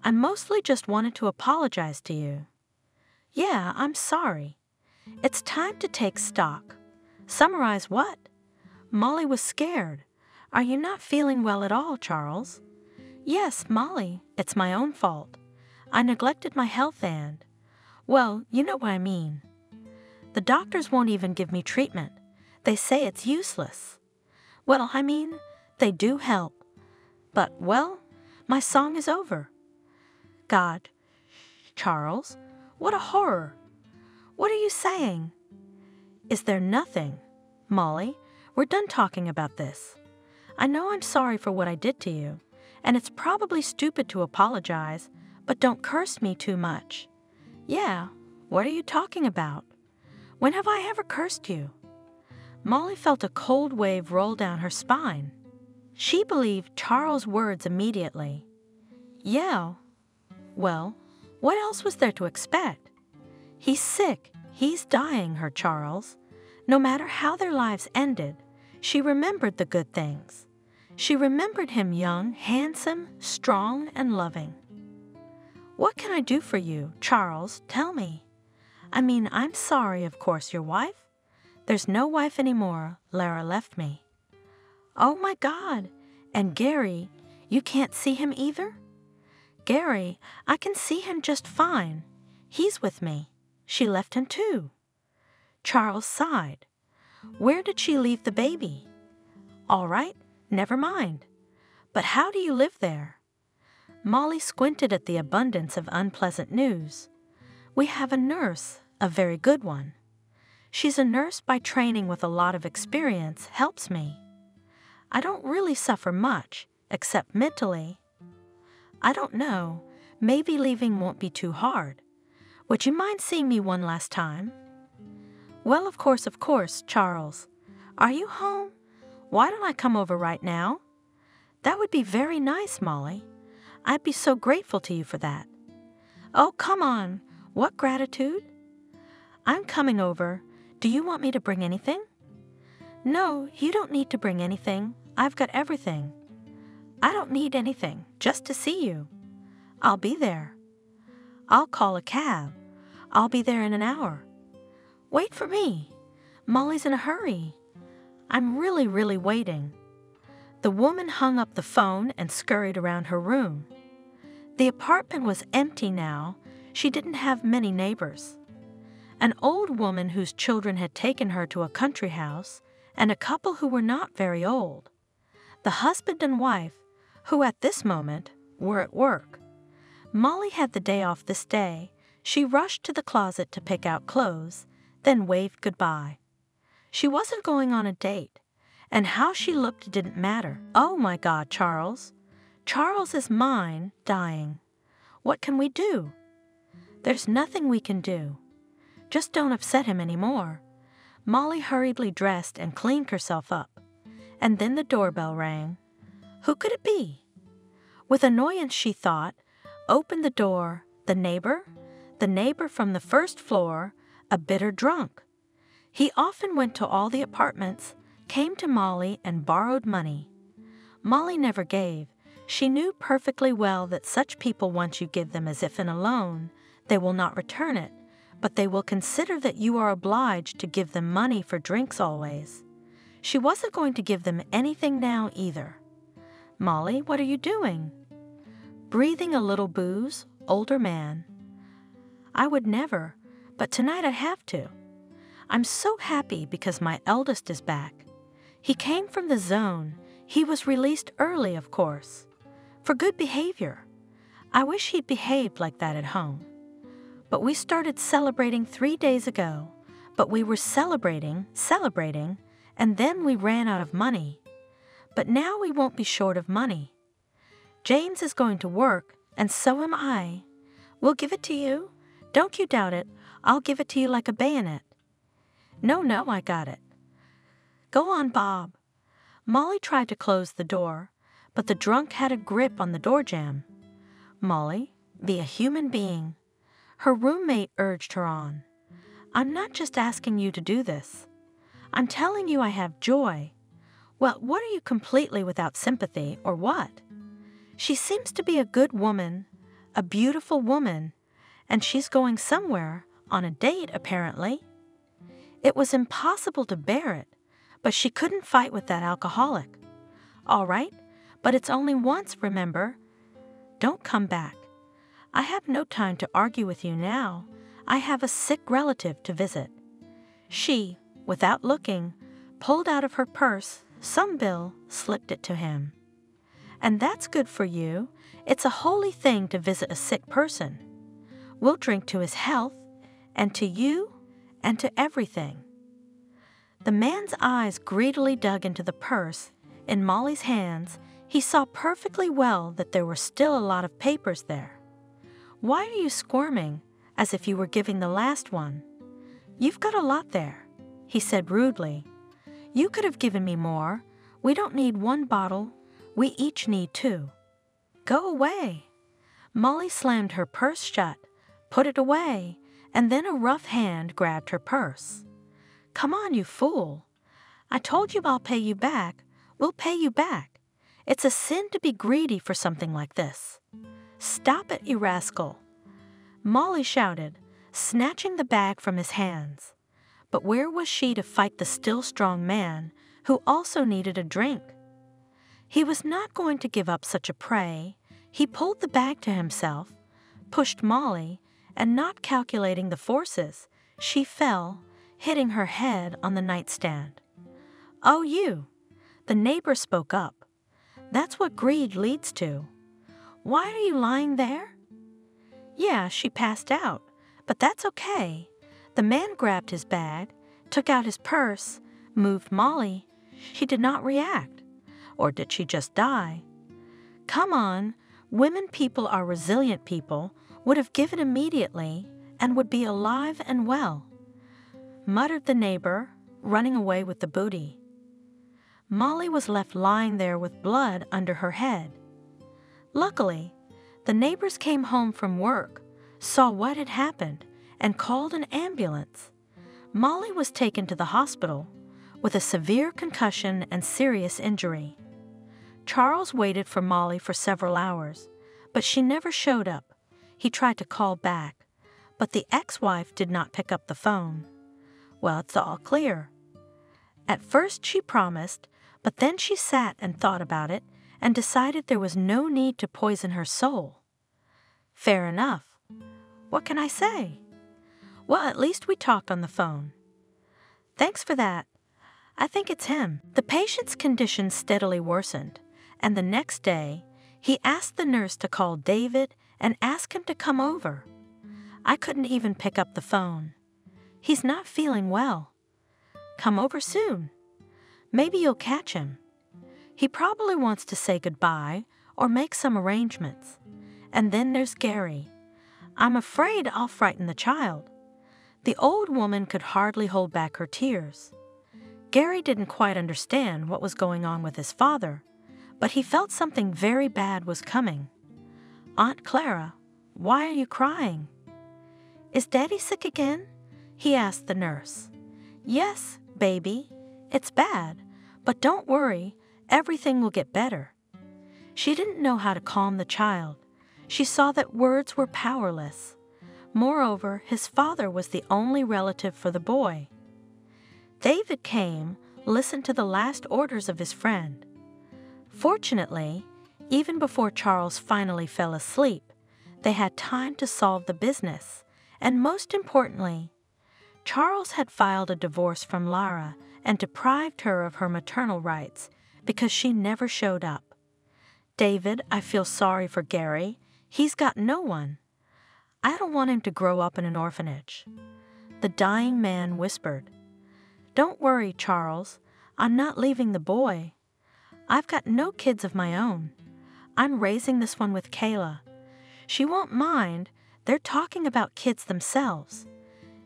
I mostly just wanted to apologize to you." "Yeah, I'm sorry. It's time to take stock." "Summarize what?" Molly was scared. "Are you not feeling well at all, Charles?" "Yes, Molly, it's my own fault. I neglected my health and, well, you know what I mean. The doctors won't even give me treatment. They say it's useless. Well, I mean, they do help. But, well, my song is over." "God, Charles, what a horror. What are you saying?" "Is there nothing? Molly, we're done talking about this. I know I'm sorry for what I did to you, and it's probably stupid to apologize, but don't curse me too much." "Yeah, what are you talking about? When have I ever cursed you?" Molly felt a cold wave roll down her spine. She believed Charles' words immediately. "Yeah, well, what else was there to expect? He's sick, he's dying, her Charles. No matter how their lives ended, she remembered the good things. She remembered him young, handsome, strong, and loving. "What can I do for you, Charles? Tell me. I mean, I'm sorry, of course, your wife? There's no wife anymore. Lara left me." "Oh, my God. And Gary, you can't see him either?" "Gary, I can see him just fine. He's with me. She left him too." Charles sighed. "Where did she leave the baby?" "All right, never mind. But how do you live there?" Molly squinted at the abundance of unpleasant news. "We have a nurse, a very good one. She's a nurse by training with a lot of experience, helps me. I don't really suffer much, except mentally. I don't know, maybe leaving won't be too hard. Would you mind seeing me one last time?" Well, of course, Charles. Are you home? Why don't I come over right now?" "That would be very nice, Molly. I'd be so grateful to you for that." "Oh, come on. What gratitude?" "I'm coming over. Do you want me to bring anything?" "No, you don't need to bring anything. I've got everything." "I don't need anything, just to see you." "I'll be there." "I'll call a cab. I'll be there in an hour." "Wait for me. Molly's in a hurry. I'm really waiting." The woman hung up the phone and scurried around her room. The apartment was empty now. She didn't have many neighbors. An old woman whose children had taken her to a country house, and a couple who were not very old. The husband and wife, who at this moment were at work. Molly had the day off this day. She rushed to the closet to pick out clothes, then waved goodbye. She wasn't going on a date, and how she looked didn't matter. Oh my God, Charles. Charles is mine, dying. What can we do? There's nothing we can do. Just don't upset him anymore. Molly hurriedly dressed and cleaned herself up, and then the doorbell rang. Who could it be? With annoyance, she thought, opened the door. The neighbor from the first floor, a bitter drunk. He often went to all the apartments, came to Molly and borrowed money. Molly never gave. She knew perfectly well that such people, once you give them as if in a loan, they will not return it, but they will consider that you are obliged to give them money for drinks always. She wasn't going to give them anything now either. Molly, what are you doing? Breathing a little booze, older man. I would never, but tonight I'd have to. I'm so happy because my eldest is back. He came from the zone. He was released early, of course. For good behavior. I wish he'd behaved like that at home. But we started celebrating 3 days ago. But we were celebrating, and then we ran out of money. But now we won't be short of money. James is going to work, and so am I. We'll give it to you. Don't you doubt it. I'll give it to you like a bayonet. No, I got it. Go on, Bob. Molly tried to close the door, but the drunk had a grip on the door jamb. Molly, be a human being. Her roommate urged her on. I'm not just asking you to do this. I'm telling you I have joy. Well, what are you completely without sympathy, or what? She seems to be a good woman, a beautiful woman, and she's going somewhere, on a date apparently. It was impossible to bear it, but she couldn't fight with that alcoholic. All right, but it's only once, remember. Don't come back. I have no time to argue with you now. I have a sick relative to visit. She, without looking, pulled out of her purse some bill, slipped it to him. And that's good for you. It's a holy thing to visit a sick person. We'll drink to his health, and to you, and to everything. The man's eyes greedily dug into the purse. In Molly's hands, he saw perfectly well that there were still a lot of papers there. Why are you squirming, as if you were giving the last one? You've got a lot there, he said rudely. You could have given me more. We don't need one bottle. We each need 2. Go away. Molly slammed her purse shut, put it away, and then a rough hand grabbed her purse. Come on, you fool. I told you I'll pay you back. We'll pay you back. It's a sin to be greedy for something like this. Stop it, you rascal. Molly shouted, snatching the bag from his hands. But where was she to fight the still strong man, who also needed a drink? He was not going to give up such a prey. He pulled the bag to himself, pushed Molly, and not calculating the forces, she fell, hitting her head on the nightstand. Oh, you! The neighbor spoke up. That's what greed leads to. Why are you lying there? Yeah, she passed out, but that's okay. The man grabbed his bag, took out his purse, moved Molly. She did not react. Or did she just die? Come on, women people are resilient people, would have given immediately and would be alive and well, muttered the neighbor, running away with the booty. Molly was left lying there with blood under her head. Luckily, the neighbors came home from work, saw what had happened, and called an ambulance. Molly was taken to the hospital with a severe concussion and serious injury. Charles waited for Molly for several hours, but she never showed up. He tried to call back, but the ex-wife did not pick up the phone. Well, it's all clear. At first she promised, but then she sat and thought about it and decided there was no need to poison her soul. Fair enough. What can I say? Well, at least we talked on the phone. Thanks for that. I think it's him. The patient's condition steadily worsened, and the next day, he asked the nurse to call David and ask him to come over. I couldn't even pick up the phone. He's not feeling well. Come over soon. Maybe you'll catch him. He probably wants to say goodbye or make some arrangements. And then there's Gary. I'm afraid I'll frighten the child. The old woman could hardly hold back her tears. Gary didn't quite understand what was going on with his father, but he felt something very bad was coming. Aunt Clara, why are you crying? Is Daddy sick again? He asked the nurse. Yes, baby, it's bad, but don't worry, everything will get better. She didn't know how to calm the child. She saw that words were powerless. Moreover, his father was the only relative for the boy. David came, listened to the last orders of his friend. Fortunately, even before Charles finally fell asleep, they had time to solve the business, and most importantly, Charles had filed a divorce from Lara and deprived her of her maternal rights because she never showed up. David, I feel sorry for Gary. He's got no one. I don't want him to grow up in an orphanage. The dying man whispered. Don't worry, Charles. I'm not leaving the boy. I've got no kids of my own. I'm raising this one with Kayla. She won't mind. They're talking about kids themselves.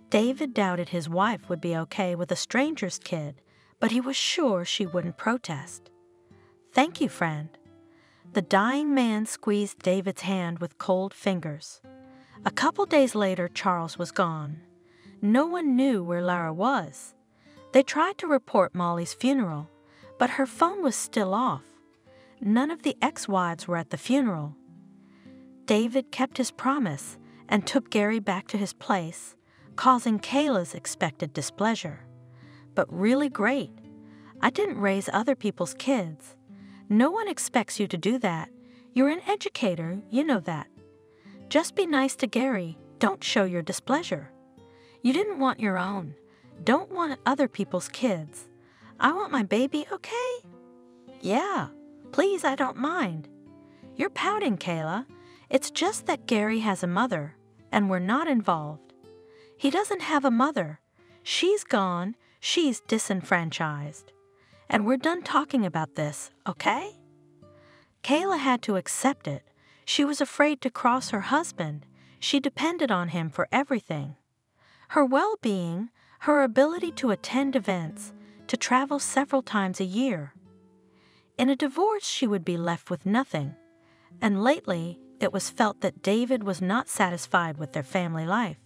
David doubted his wife would be okay with a stranger's kid, but he was sure she wouldn't protest. Thank you, friend. The dying man squeezed David's hand with cold fingers. A couple days later, Charles was gone. No one knew where Lara was. They tried to report Molly's funeral, but her phone was still off. None of the ex-wives were at the funeral. David kept his promise and took Gary back to his place, causing Kayla's expected displeasure. But really great. I didn't raise other people's kids. No one expects you to do that. You're an educator, you know that. Just be nice to Gary. Don't show your displeasure. You didn't want your own. Don't want other people's kids. I want my baby, okay? Yeah, please, I don't mind. You're pouting, Kayla. It's just that Gary has a mother, and we're not involved. He doesn't have a mother. She's gone. She's disenfranchised. And we're done talking about this, okay? Kayla had to accept it. She was afraid to cross her husband. She depended on him for everything. Her well-being, her ability to attend events, to travel several times a year. In a divorce, she would be left with nothing. And lately, it was felt that David was not satisfied with their family life.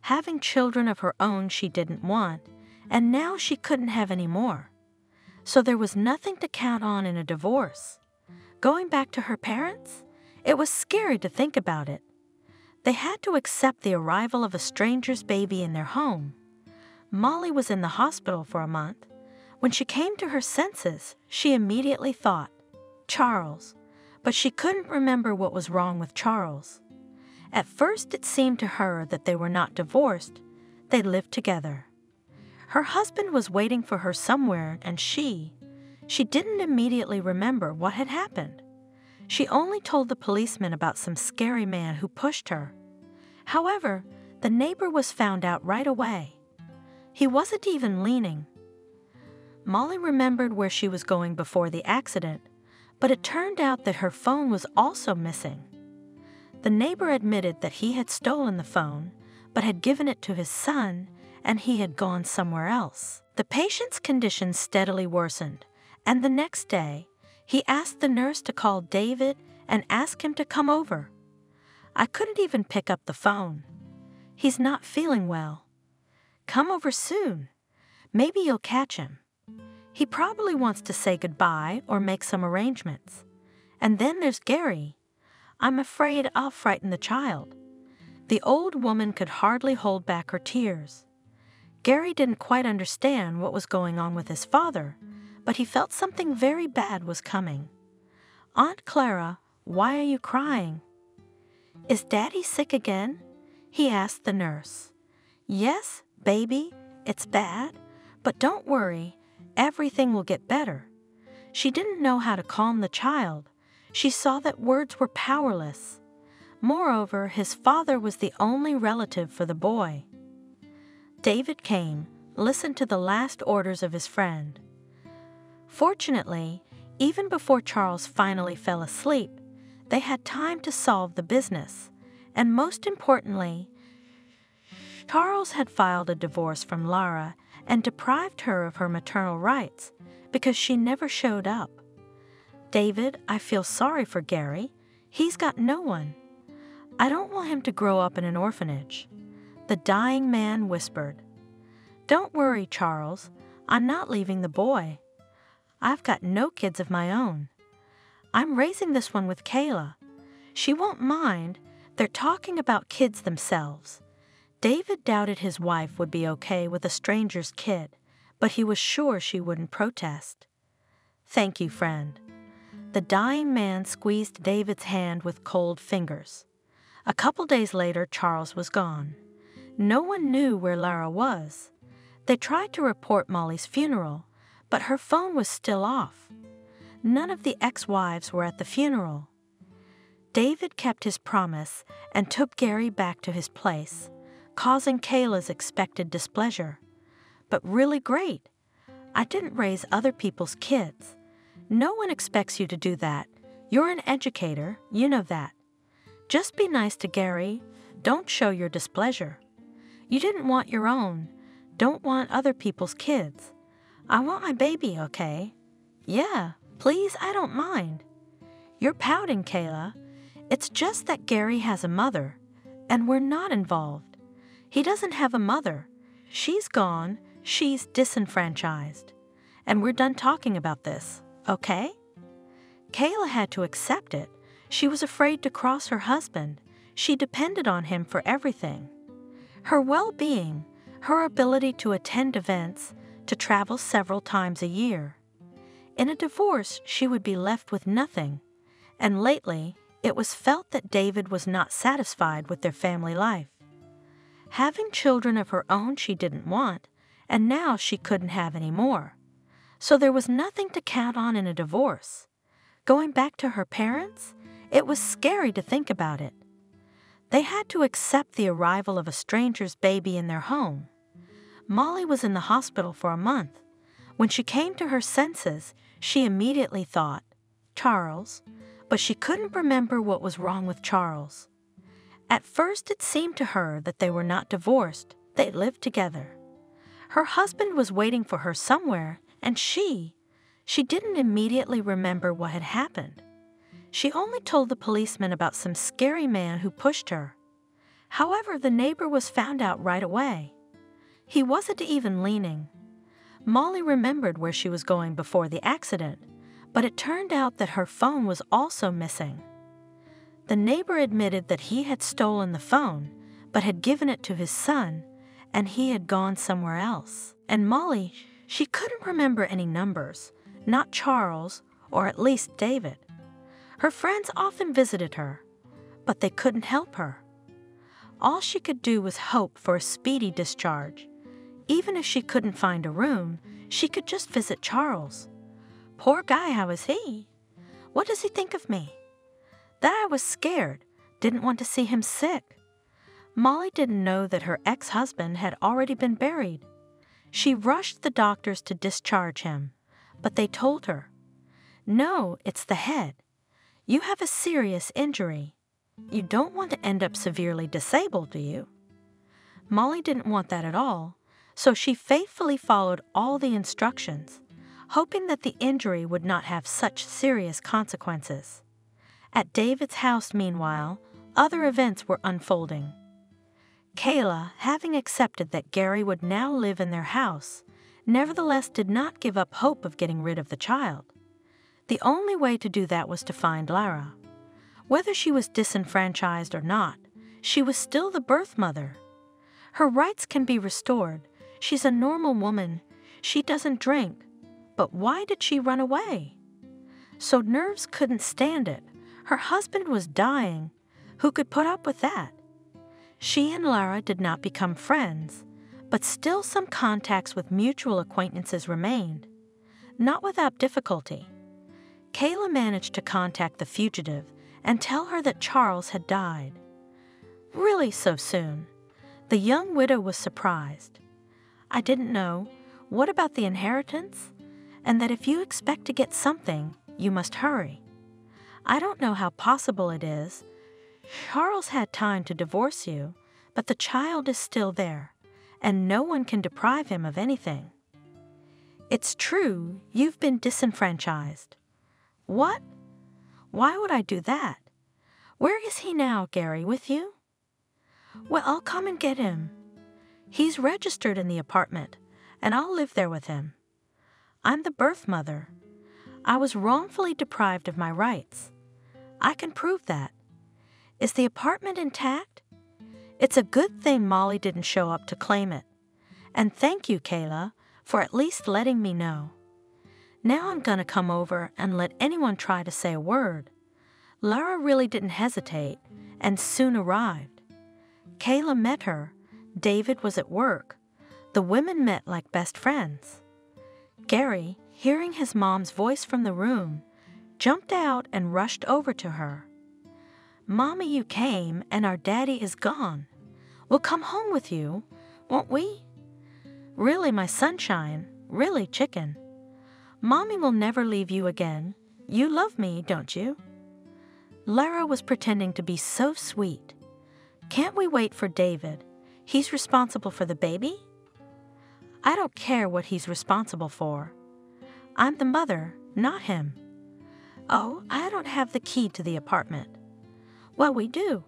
Having children of her own she didn't want, and now she couldn't have any more. So there was nothing to count on in a divorce. Going back to her parents? It was scary to think about it. They had to accept the arrival of a stranger's baby in their home. Molly was in the hospital for a month. When she came to her senses, she immediately thought, Charles, but she couldn't remember what was wrong with Charles. At first it seemed to her that they were not divorced, they lived together. Her husband was waiting for her somewhere, and she didn't immediately remember what had happened. She only told the policeman about some scary man who pushed her. However, the neighbor was found out right away. He wasn't even leaning. Molly remembered where she was going before the accident, but it turned out that her phone was also missing. The neighbor admitted that he had stolen the phone, but had given it to his son, and he had gone somewhere else. The patient's condition steadily worsened, and the next day, he asked the nurse to call David and ask him to come over. I couldn't even pick up the phone. He's not feeling well. Come over soon. Maybe you'll catch him. He probably wants to say goodbye or make some arrangements. And then there's Gary. I'm afraid I'll frighten the child. The old woman could hardly hold back her tears. Gary didn't quite understand what was going on with his father, but he felt something very bad was coming. Aunt Clara, why are you crying? Is Daddy sick again? He asked the nurse. Yes, baby, it's bad, but don't worry, everything will get better. She didn't know how to calm the child. She saw that words were powerless. Moreover, his father was the only relative for the boy. David came, listened to the last orders of his friend. Fortunately, even before Charles finally fell asleep, they had time to solve the business, and most importantly, Charles had filed a divorce from Lara and deprived her of her maternal rights because she never showed up. David, I feel sorry for Gary. He's got no one. I don't want him to grow up in an orphanage. The dying man whispered. Don't worry, Charles. I'm not leaving the boy. I've got no kids of my own. I'm raising this one with Kayla. She won't mind. They're talking about kids themselves. David doubted his wife would be okay with a stranger's kid, but he was sure she wouldn't protest. Thank you, friend. The dying man squeezed David's hand with cold fingers. A couple days later, Charles was gone. No one knew where Lara was. They tried to report Molly's funeral, but her phone was still off. None of the ex-wives were at the funeral. David kept his promise and took Gary back to his place, causing Kayla's expected displeasure. But really great. I didn't raise other people's kids. No one expects you to do that. You're an educator, you know that. Just be nice to Gary. Don't show your displeasure. You didn't want your own. Don't want other people's kids. I want my baby, okay? Yeah, please, I don't mind. You're pouting, Kayla. It's just that Gary has a mother, and we're not involved. He doesn't have a mother. She's gone. She's disenfranchised. And we're done talking about this, okay? Kayla had to accept it. She was afraid to cross her husband. She depended on him for everything. Her well-being, her ability to attend events, to travel several times a year. In a divorce, she would be left with nothing. And lately, it was felt that David was not satisfied with their family life. Having children of her own she didn't want, and now she couldn't have any more. So there was nothing to count on in a divorce. Going back to her parents, it was scary to think about it. They had to accept the arrival of a stranger's baby in their home. Molly was in the hospital for a month. When she came to her senses, she immediately thought, Charles, but she couldn't remember what was wrong with Charles. At first it seemed to her that they were not divorced, they lived together. Her husband was waiting for her somewhere, and she didn't immediately remember what had happened. She only told the policeman about some scary man who pushed her. However, the neighbor was found out right away. He wasn't even leaning. Molly remembered where she was going before the accident, but it turned out that her phone was also missing. The neighbor admitted that he had stolen the phone, but had given it to his son, and he had gone somewhere else. And Molly, she couldn't remember any numbers, not Charles, or at least David. Her friends often visited her, but they couldn't help her. All she could do was hope for a speedy discharge. Even if she couldn't find a room, she could just visit Charles. Poor guy, how is he? What does he think of me? That I was scared, didn't want to see him sick. Molly didn't know that her ex-husband had already been buried. She rushed the doctors to discharge him, but they told her, "No, it's the head. You have a serious injury. You don't want to end up severely disabled, do you?" Molly didn't want that at all, so she faithfully followed all the instructions, hoping that the injury would not have such serious consequences. At David's house, meanwhile, other events were unfolding. Kayla, having accepted that Gary would now live in their house, nevertheless did not give up hope of getting rid of the child. The only way to do that was to find Lara. Whether she was disenfranchised or not, she was still the birth mother. Her rights can be restored. She's a normal woman. She doesn't drink. But why did she run away? So nerves couldn't stand it. Her husband was dying. Who could put up with that? She and Lara did not become friends, but still some contacts with mutual acquaintances remained. Not without difficulty. Kayla managed to contact the fugitive and tell her that Charles had died. Really so soon? The young widow was surprised. I didn't know. What about the inheritance? And that if you expect to get something, you must hurry. I don't know how possible it is. Charles had time to divorce you, but the child is still there, and no one can deprive him of anything. It's true, you've been disenfranchised. What? Why would I do that? Where is he now, Gary, with you? Well, I'll come and get him. He's registered in the apartment, and I'll live there with him. I'm the birth mother. I was wrongfully deprived of my rights. I can prove that. Is the apartment intact? It's a good thing Molly didn't show up to claim it. And thank you, Kayla, for at least letting me know. Now I'm gonna come over and let anyone try to say a word. Lara really didn't hesitate and soon arrived. Kayla met her. David was at work. The women met like best friends. Gary, hearing his mom's voice from the room, jumped out and rushed over to her. Mommy, you came and our daddy is gone. We'll come home with you, won't we? Really, my sunshine, really, chicken. Mommy will never leave you again. You love me, don't you? Lara was pretending to be so sweet. Can't we wait for David? He's responsible for the baby? I don't care what he's responsible for. I'm the mother, not him. Oh, I don't have the key to the apartment. Well, we do.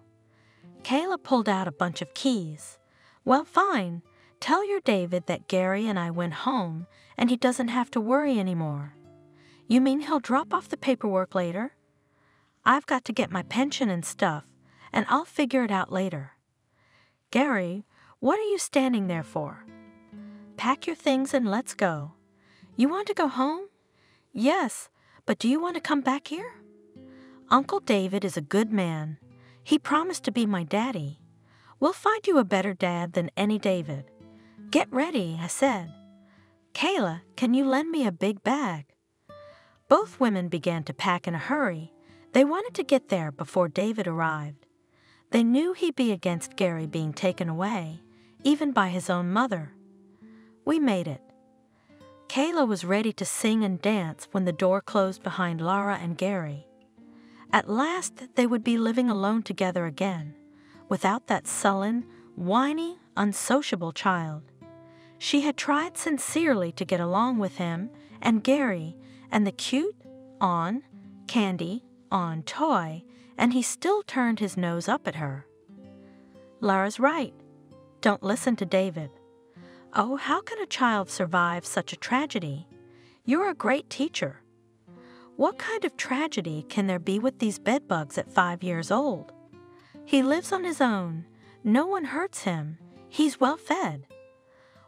Kayla pulled out a bunch of keys. Well, fine. Tell your David that Gary and I went home and he doesn't have to worry anymore. You mean he'll drop off the paperwork later? I've got to get my pension and stuff, and I'll figure it out later. Gary, what are you standing there for? Pack your things and let's go. You want to go home? Yes, but do you want to come back here? Uncle David is a good man. He promised to be my daddy. We'll find you a better dad than any David. Get ready, I said. Kayla, can you lend me a big bag? Both women began to pack in a hurry. They wanted to get there before David arrived. They knew he'd be against Gary being taken away, even by his own mother. We made it. Kayla was ready to sing and dance when the door closed behind Lara and Gary. At last, they would be living alone together again, without that sullen, whiny, unsociable child. She had tried sincerely to get along with him and Gary and the cute, candy, toy, and he still turned his nose up at her. Lara's right. Don't listen to David. Oh, how can a child survive such a tragedy? You're a great teacher. What kind of tragedy can there be with these bedbugs at 5 years old? He lives on his own. No one hurts him. He's well fed.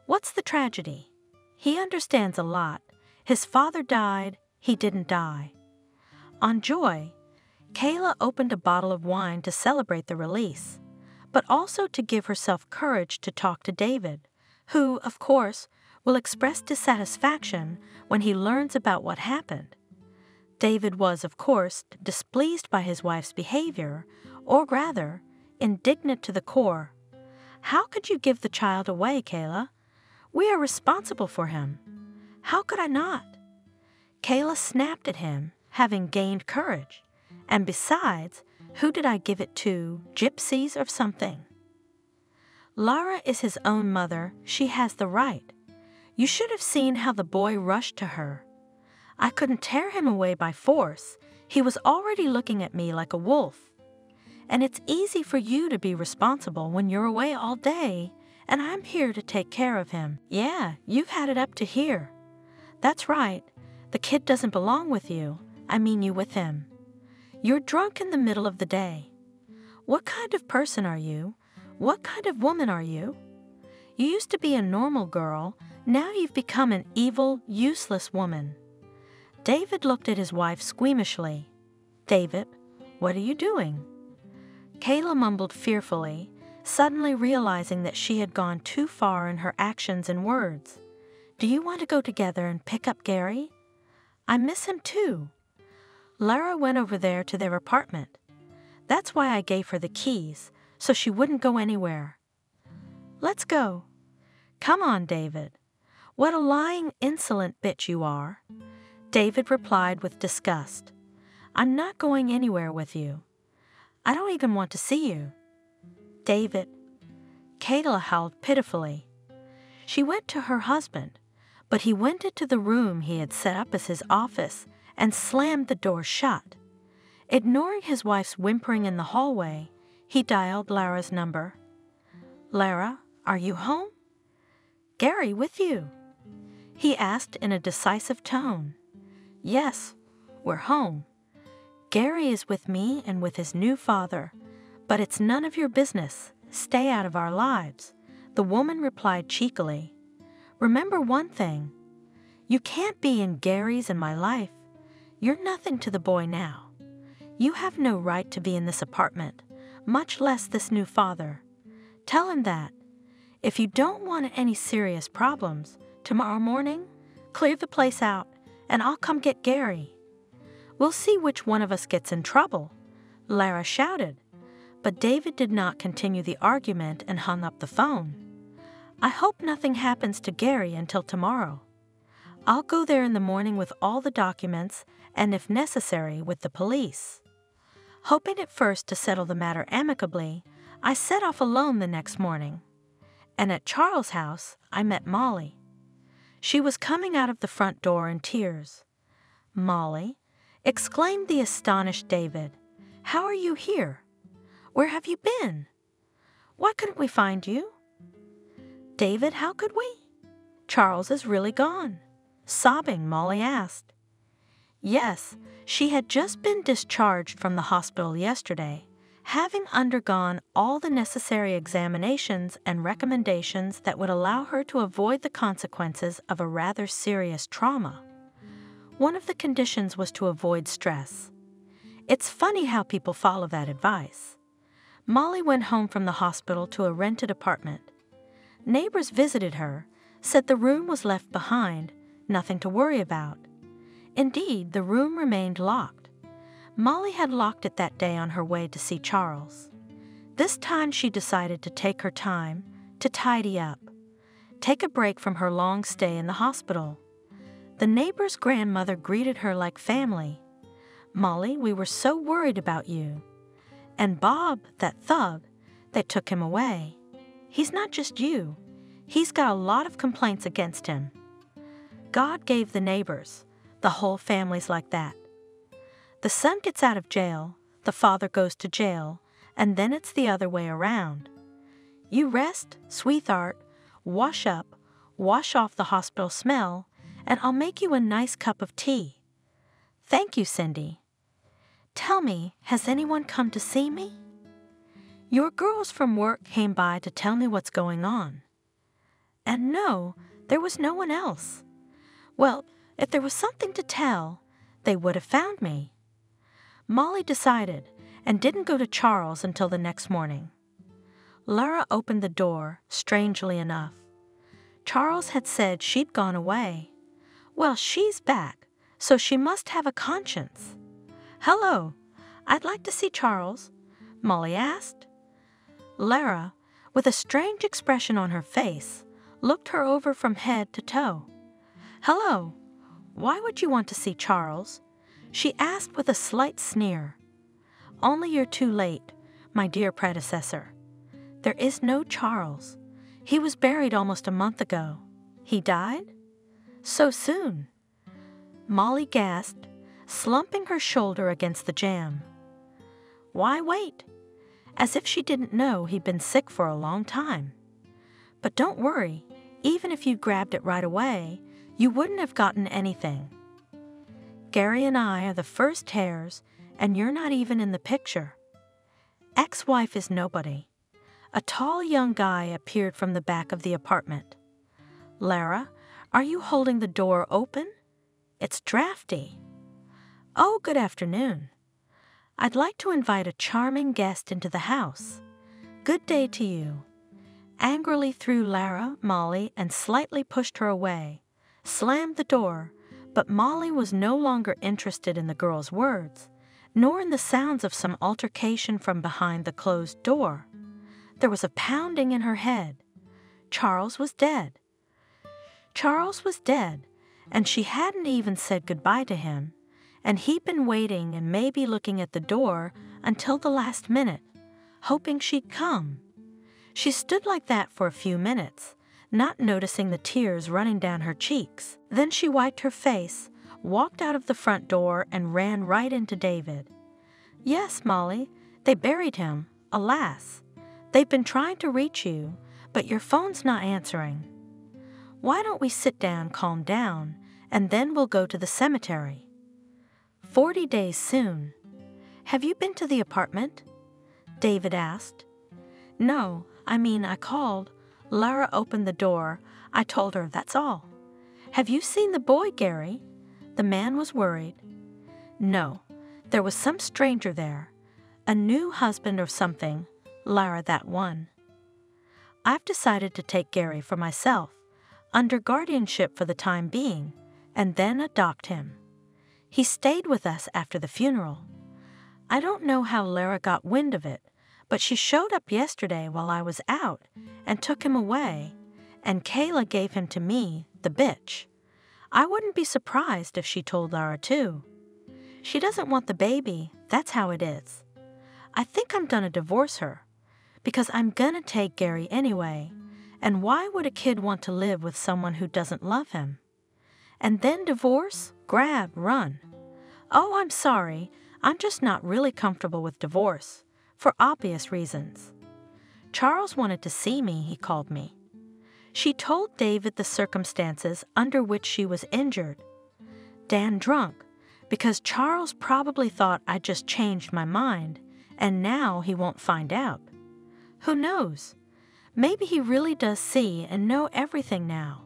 What's the tragedy? He understands a lot. His father died. He didn't die. On Joy, Kayla opened a bottle of wine to celebrate the release, but also to give herself courage to talk to David, who, of course, will express dissatisfaction when he learns about what happened. David was, of course, displeased by his wife's behavior, or rather, indignant to the core. How could you give the child away, Kayla? We are responsible for him. How could I not? Kayla snapped at him, having gained courage. And besides, who did I give it to, gypsies or something? Lara is his own mother. She has the right. You should have seen how the boy rushed to her. I couldn't tear him away by force. He was already looking at me like a wolf. And it's easy for you to be responsible when you're away all day, and I'm here to take care of him. Yeah, you've had it up to here. That's right. The kid doesn't belong with you. I mean you with him. You're drunk in the middle of the day. What kind of person are you? What kind of woman are you? You used to be a normal girl. Now you've become an evil, useless woman. David looked at his wife squeamishly. David, what are you doing? Kayla mumbled fearfully, suddenly realizing that she had gone too far in her actions and words. Do you want to go together and pick up Gary? I miss him too. Lara went over there to their apartment. That's why I gave her the keys, so she wouldn't go anywhere. Let's go. Come on, David. What a lying, insolent bitch you are. David replied with disgust. I'm not going anywhere with you. I don't even want to see you. David. Kayla howled pitifully. She went to her husband, but he went into the room he had set up as his office and slammed the door shut. Ignoring his wife's whimpering in the hallway, he dialed Lara's number. Lara, are you home? Gary with you? He asked in a decisive tone. Yes, we're home. Gary is with me and with his new father, but it's none of your business. Stay out of our lives, the woman replied cheekily. Remember one thing. You can't be in Gary's and my life. You're nothing to the boy now. You have no right to be in this apartment, much less this new father. Tell him that. If you don't want any serious problems, tomorrow morning, clear the place out, and I'll come get Gary. We'll see which one of us gets in trouble, Lara shouted, but David did not continue the argument and hung up the phone. I hope nothing happens to Gary until tomorrow. I'll go there in the morning with all the documents and, if necessary, with the police. Hoping at first to settle the matter amicably, I set off alone the next morning. And at Charles' house, I met Molly. She was coming out of the front door in tears. Molly, exclaimed the astonished David, how are you here? Where have you been? Why couldn't we find you? David, how could we? Charles is really gone. Sobbing, Molly asked. Yes, she had just been discharged from the hospital yesterday, having undergone all the necessary examinations and recommendations that would allow her to avoid the consequences of a rather serious trauma. One of the conditions was to avoid stress. It's funny how people follow that advice. Molly went home from the hospital to a rented apartment. Neighbors visited her, said the room was left behind, nothing to worry about. Indeed, the room remained locked. Molly had locked it that day on her way to see Charles. This time she decided to take her time to tidy up, take a break from her long stay in the hospital. The neighbor's grandmother greeted her like family. Molly, we were so worried about you. And Bob, that thug, they took him away. He's not just you. He's got a lot of complaints against him. God gave the neighbors. The whole family's like that. The son gets out of jail, the father goes to jail, and then it's the other way around. You rest, sweetheart, wash up, wash off the hospital smell, and I'll make you a nice cup of tea. Thank you, Cindy. Tell me, has anyone come to see me? Your girls from work came by to tell me what's going on. And no, there was no one else. Well, if there was something to tell, they would have found me. Molly decided and didn't go to Charles until the next morning. Lara opened the door, strangely enough. Charles had said she'd gone away. Well, she's back, so she must have a conscience. Hello, I'd like to see Charles, Molly asked. Lara, with a strange expression on her face, looked her over from head to toe. Hello, why would you want to see Charles? She asked with a slight sneer. Only you're too late, my dear predecessor. There is no Charles. He was buried almost a month ago. He died? So soon? Molly gasped, slumping her shoulder against the jamb. Why wait? As if she didn't know he'd been sick for a long time. But don't worry, even if you grabbed it right away, you wouldn't have gotten anything. Gary and I are the first heirs, and you're not even in the picture. Ex-wife is nobody. A tall young guy appeared from the back of the apartment. Lara, are you holding the door open? It's drafty. Oh, good afternoon. I'd like to invite a charming guest into the house. Good day to you. Angrily threw Lara, Molly, and slightly pushed her away, slammed the door, but Molly was no longer interested in the girl's words. nor in the sounds of some altercation from behind the closed door. There was a pounding in her head. Charles was dead. Charles was dead, and she hadn't even said goodbye to him, and he'd been waiting and maybe looking at the door until the last minute, hoping she'd come. She stood like that for a few minutes, not noticing the tears running down her cheeks. Then she wiped her face, walked out of the front door, and ran right into David. "Yes, Molly, they buried him, alas. They've been trying to reach you, but your phone's not answering. Why don't we sit down, calm down, and then we'll go to the cemetery. 40 days soon. Have you been to the apartment?" David asked. "No, I called. Lara opened the door. I told her, that's all. Have you seen the boy, Gary?" The man was worried. "No, there was some stranger there. A new husband or something. Lara, that one. I've decided to take Gary for myself, under guardianship for the time being, and then adopt him. He stayed with us after the funeral. I don't know how Lara got wind of it, but she showed up yesterday while I was out and took him away, and Kayla gave him to me, the bitch. I wouldn't be surprised if she told Lara too. She doesn't want the baby, that's how it is. I think I'm gonna divorce her, because I'm gonna take Gary anyway, and why would a kid want to live with someone who doesn't love him? And then divorce, grab, run. Oh, I'm sorry, I'm just not really comfortable with divorce, for obvious reasons. Charles wanted to see me, he called me. She told David the circumstances under which she was injured. Dan drunk, because Charles probably thought I just changed my mind, and now he won't find out. Who knows? Maybe he really does see and know everything now.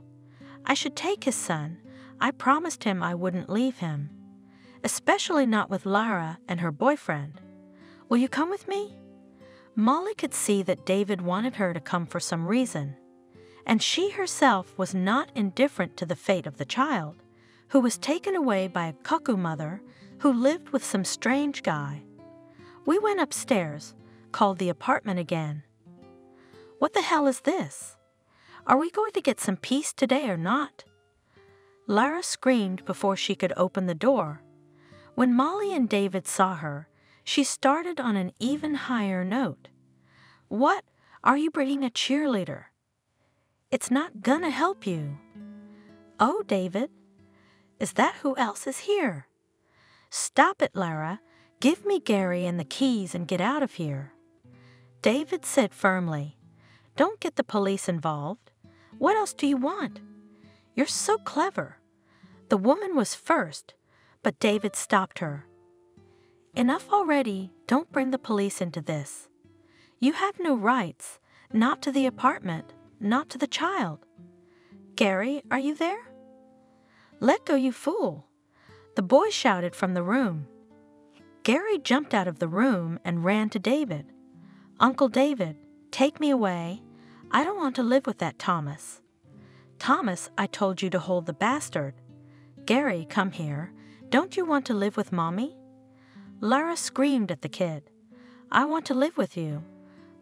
I should take his son. I promised him I wouldn't leave him, especially not with Lara and her boyfriend. Will you come with me? Molly could see that David wanted her to come for some reason, and she herself was not indifferent to the fate of the child, who was taken away by a cuckoo mother who lived with some strange guy. We went upstairs, called the apartment again. What the hell is this? Are we going to get some peace today or not? Lara screamed before she could open the door. When Molly and David saw her, she started on an even higher note. What? Are you bringing a cheerleader? It's not gonna help you. Oh, David, is that who else is here? Stop it, Lara. Give me Gary and the keys and get out of here. David said firmly, Don't get the police involved. What else do you want? You're so clever. The woman was first, but David stopped her. Enough already. Don't bring the police into this. You have no rights, not to the apartment, not to the child. Gary, are you there? Let go, you fool. The boy shouted from the room. Gary jumped out of the room and ran to David. Uncle David, take me away. I don't want to live with that Thomas. Thomas, I told you to hold the bastard. Gary, come here. Don't you want to live with Mommy? Lara screamed at the kid. I want to live with you,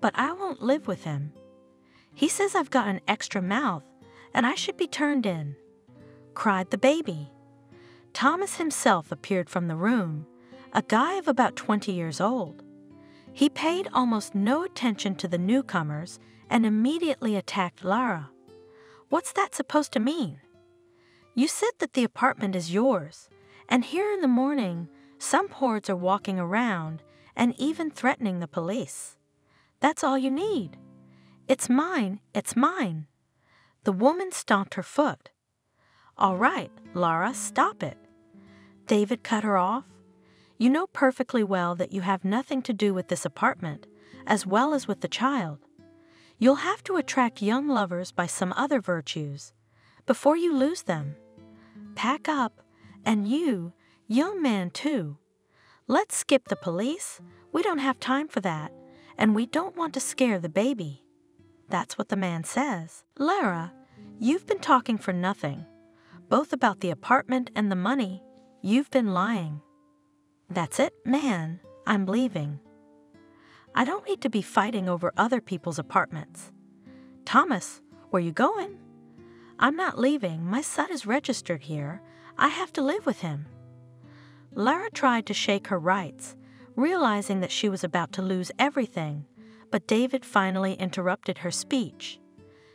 but I won't live with him. He says I've got an extra mouth, and I should be turned in, cried the baby. Thomas himself appeared from the room, a guy of about 20 years old. He paid almost no attention to the newcomers and immediately attacked Lara. What's that supposed to mean? You said that the apartment is yours, and here in the morning, some hordes are walking around and even threatening the police. That's all you need. It's mine, it's mine. The woman stomped her foot. All right, Lara, stop it. David cut her off. You know perfectly well that you have nothing to do with this apartment, as well as with the child. You'll have to attract young lovers by some other virtues, before you lose them. Pack up, and you, young man too. Let's skip the police. We don't have time for that, and we don't want to scare the baby. That's what the man says. Lara, you've been talking for nothing. Both about the apartment and the money. You've been lying. That's it, man. I'm leaving. I don't need to be fighting over other people's apartments. Thomas, where you going? I'm not leaving. My son is registered here. I have to live with him. Lara tried to shake her rights, realizing that she was about to lose everything, but David finally interrupted her speech.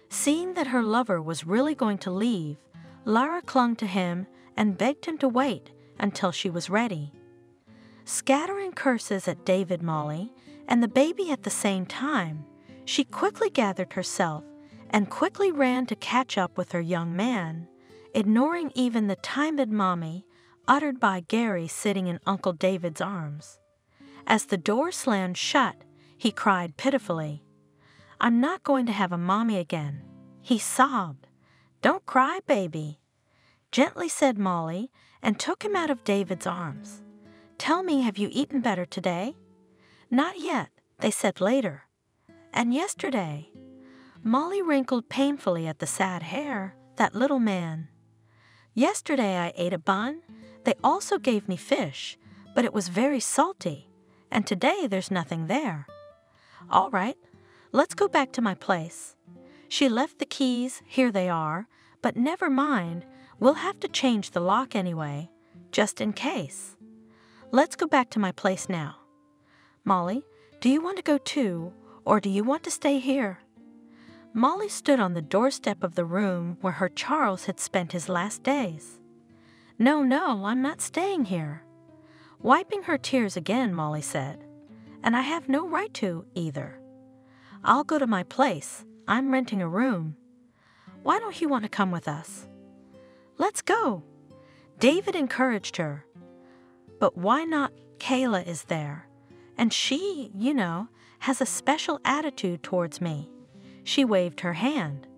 Seeing that her lover was really going to leave, Lara clung to him and begged him to wait until she was ready. Scattering curses at David, Molly, and the baby at the same time, she quickly gathered herself and quickly ran to catch up with her young man, ignoring even the timid mommy uttered by Gary sitting in Uncle David's arms. As the door slammed shut, he cried pitifully, "I'm not going to have a mommy again." He sobbed. "Don't cry, baby," gently said Molly, and took him out of David's arms. "Tell me, have you eaten better today?" "Not yet," they said later. "And yesterday?" Molly wrinkled painfully at the sad hair, that little man. "Yesterday I ate a bun. They also gave me fish, but it was very salty, and today there's nothing there." "All right, let's go back to my place. She left the keys, here they are, but never mind, we'll have to change the lock anyway, just in case. Let's go back to my place now. Molly, do you want to go too, or do you want to stay here?" Molly stood on the doorstep of the room where her Charles had spent his last days. No, I'm not staying here." Wiping her tears again, Molly said, "And I have no right to, either. I'll go to my place. I'm renting a room. Why don't you want to come with us?" "Let's go." David encouraged her. "But why not? Kayla is there, and she, has a special attitude towards me." She waved her hand.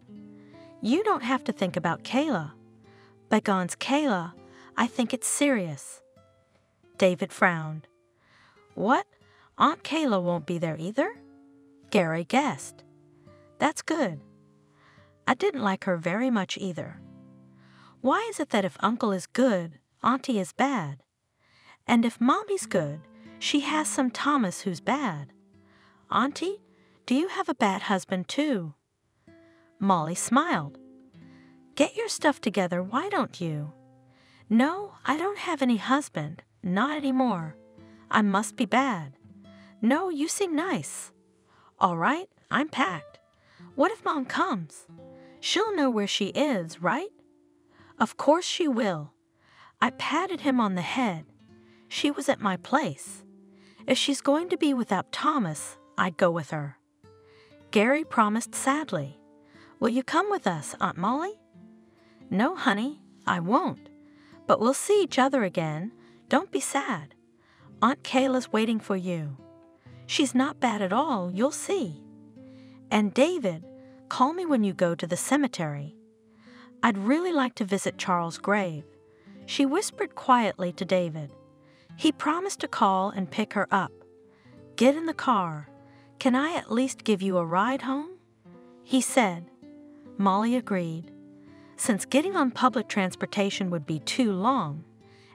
"You don't have to think about Kayla. Begons Kayla, I think it's serious." David frowned. "What? Aunt Kayla won't be there either?" Gary guessed. "That's good. I didn't like her very much either. Why is it that if Uncle is good, Auntie is bad? And if Mommy's good, she has some Thomas who's bad? Auntie, do you have a bad husband too?" Molly smiled. "Get your stuff together, why don't you?" "No, I don't have any husband, not anymore. I must be bad." "No, you seem nice." "All right, I'm packed. What if Mom comes? She'll know where she is, right?" "Of course she will." I patted him on the head. She was at my place. If she's going to be without Thomas, I'd go with her. Gary promised sadly. "Will you come with us, Aunt Molly?" "No, honey, I won't. But we'll see each other again. Don't be sad. Aunt Kayla's waiting for you. She's not bad at all, you'll see. And David, call me when you go to the cemetery. I'd really like to visit Charles' grave." She whispered quietly to David. He promised to call and pick her up. "Get in the car. Can I at least give you a ride home?" he said. Molly agreed, since getting on public transportation would be too long,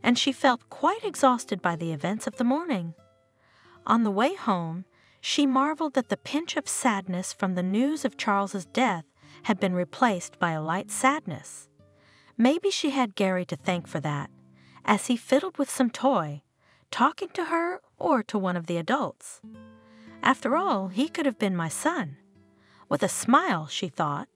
and she felt quite exhausted by the events of the morning. On the way home, she marveled that the pinch of sadness from the news of Charles's death had been replaced by a light sadness. Maybe she had Gary to thank for that, as he fiddled with some toy, talking to her or to one of the adults. After all, he could have been my son. With a smile, she thought.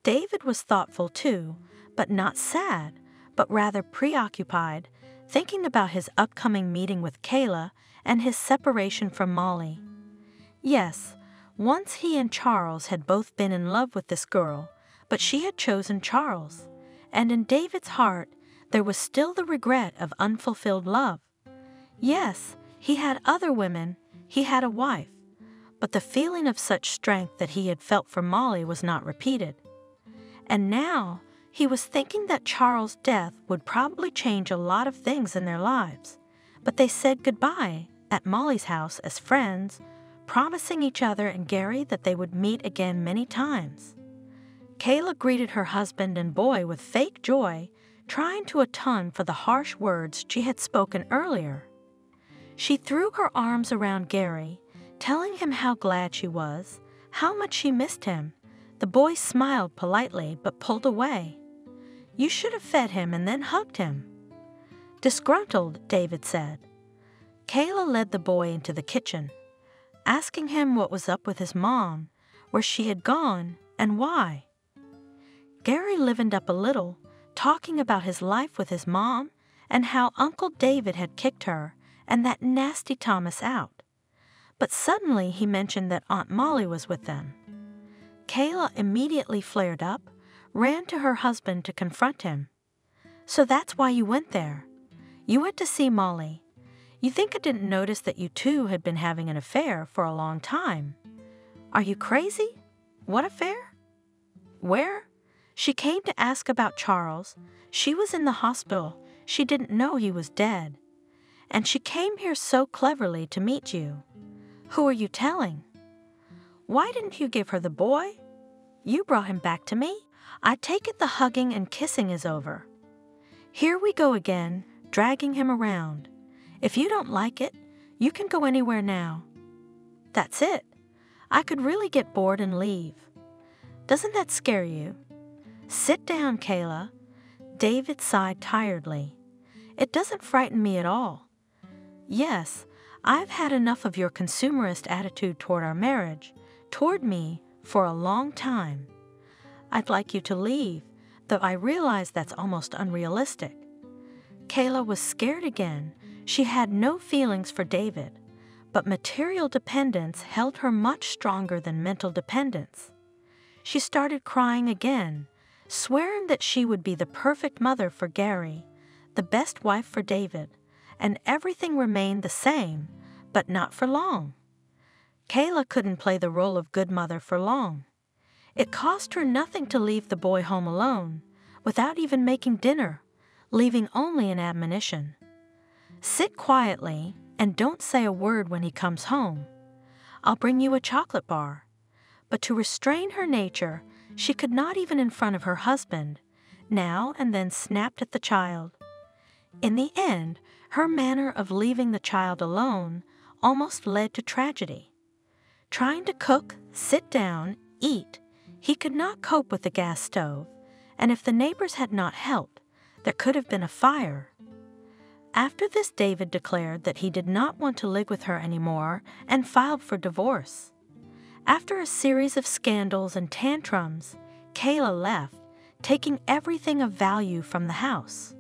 David was thoughtful too, but not sad, but rather preoccupied, thinking about his upcoming meeting with Kayla and his separation from Molly. Yes, once he and Charles had both been in love with this girl, but she had chosen Charles, and in David's heart there was still the regret of unfulfilled love. Yes, he had other women, he had a wife, but the feeling of such strength that he had felt for Molly was not repeated. And now he was thinking that Charles' death would probably change a lot of things in their lives, but they said goodbye at Molly's house as friends, promising each other and Gary that they would meet again many times. Kayla greeted her husband and boy with fake joy, trying to atone for the harsh words she had spoken earlier. She threw her arms around Gary, telling him how glad she was, how much she missed him. The boy smiled politely but pulled away. "You should have fed him and then hugged him." Disgruntled, David said. Kayla led the boy into the kitchen, asking him what was up with his mom, where she had gone, and why. Gary livened up a little, talking about his life with his mom and how Uncle David had kicked her and that nasty Thomas out. But suddenly he mentioned that Aunt Molly was with them. Kayla immediately flared up, ran to her husband to confront him. "So that's why you went there. You went to see Molly. You think I didn't notice that you two had been having an affair for a long time? Are you crazy? What affair? Where? She came to ask about Charles. She was in the hospital. She didn't know he was dead. And she came here so cleverly to meet you. Who are you telling? Why didn't you give her the boy? You brought him back to me. I take it the hugging and kissing is over. Here we go again, dragging him around. If you don't like it, you can go anywhere now. That's it. I could really get bored and leave. Doesn't that scare you? Sit down, Kayla." David sighed tiredly. "It doesn't frighten me at all. Yes, I've had enough of your consumerist attitude toward our marriage, toward me, for a long time. I'd like you to leave, though I realize that's almost unrealistic." Kayla was scared again. She had no feelings for David, but material dependence held her much stronger than mental dependence. She started crying again, swearing that she would be the perfect mother for Gary, the best wife for David, and everything remained the same, but not for long. Kayla couldn't play the role of good mother for long. It cost her nothing to leave the boy home alone, without even making dinner, leaving only an admonition. "Sit quietly and don't say a word when he comes home. I'll bring you a chocolate bar." But to restrain her nature, she could not even in front of her husband, now and then snapped at the child. In the end, her manner of leaving the child alone almost led to tragedy. Trying to cook, sit down, eat, he could not cope with the gas stove, and if the neighbors had not helped, there could have been a fire. After this, David declared that he did not want to live with her anymore and filed for divorce. After a series of scandals and tantrums, Kayla left, taking everything of value from the house.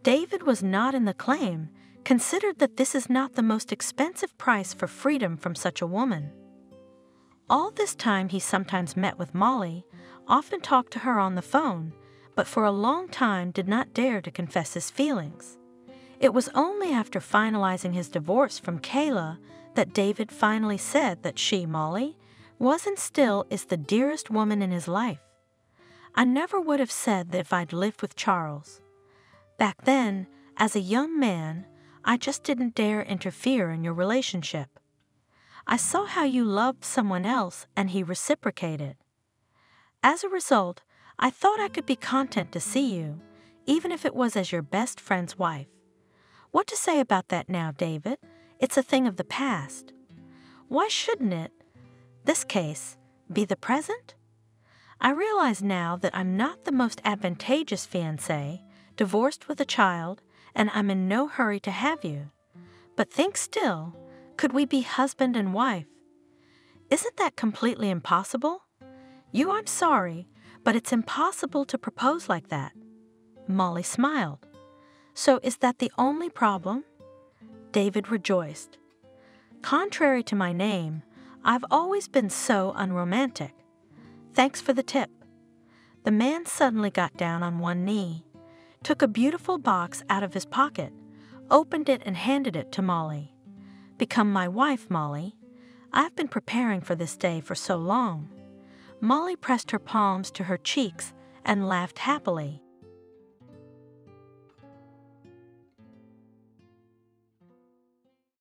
David was not in the claim, considered that this is not the most expensive price for freedom from such a woman. All this time he sometimes met with Molly, often talked to her on the phone, but for a long time did not dare to confess his feelings. It was only after finalizing his divorce from Kayla that David finally said that she, Molly, was and still is the dearest woman in his life. "I never would have said that if I'd lived with Charles. Back then, as a young man, I just didn't dare interfere in your relationship. I saw how you loved someone else and he reciprocated. As a result, I thought I could be content to see you, even if it was as your best friend's wife. What to say about that now, David? It's a thing of the past. Why shouldn't it, this case, be the present? I realize now that I'm not the most advantageous fiancé, divorced with a child, and I'm in no hurry to have you. But think still, could we be husband and wife? Isn't that completely impossible? I'm sorry, but it's impossible to propose like that." Molly smiled. "So is that the only problem?" David rejoiced. "Contrary to my name, I've always been so unromantic. Thanks for the tip." The man suddenly got down on one knee, took a beautiful box out of his pocket, opened it and handed it to Molly. "Become my wife, Molly. I've been preparing for this day for so long." Molly pressed her palms to her cheeks and laughed happily.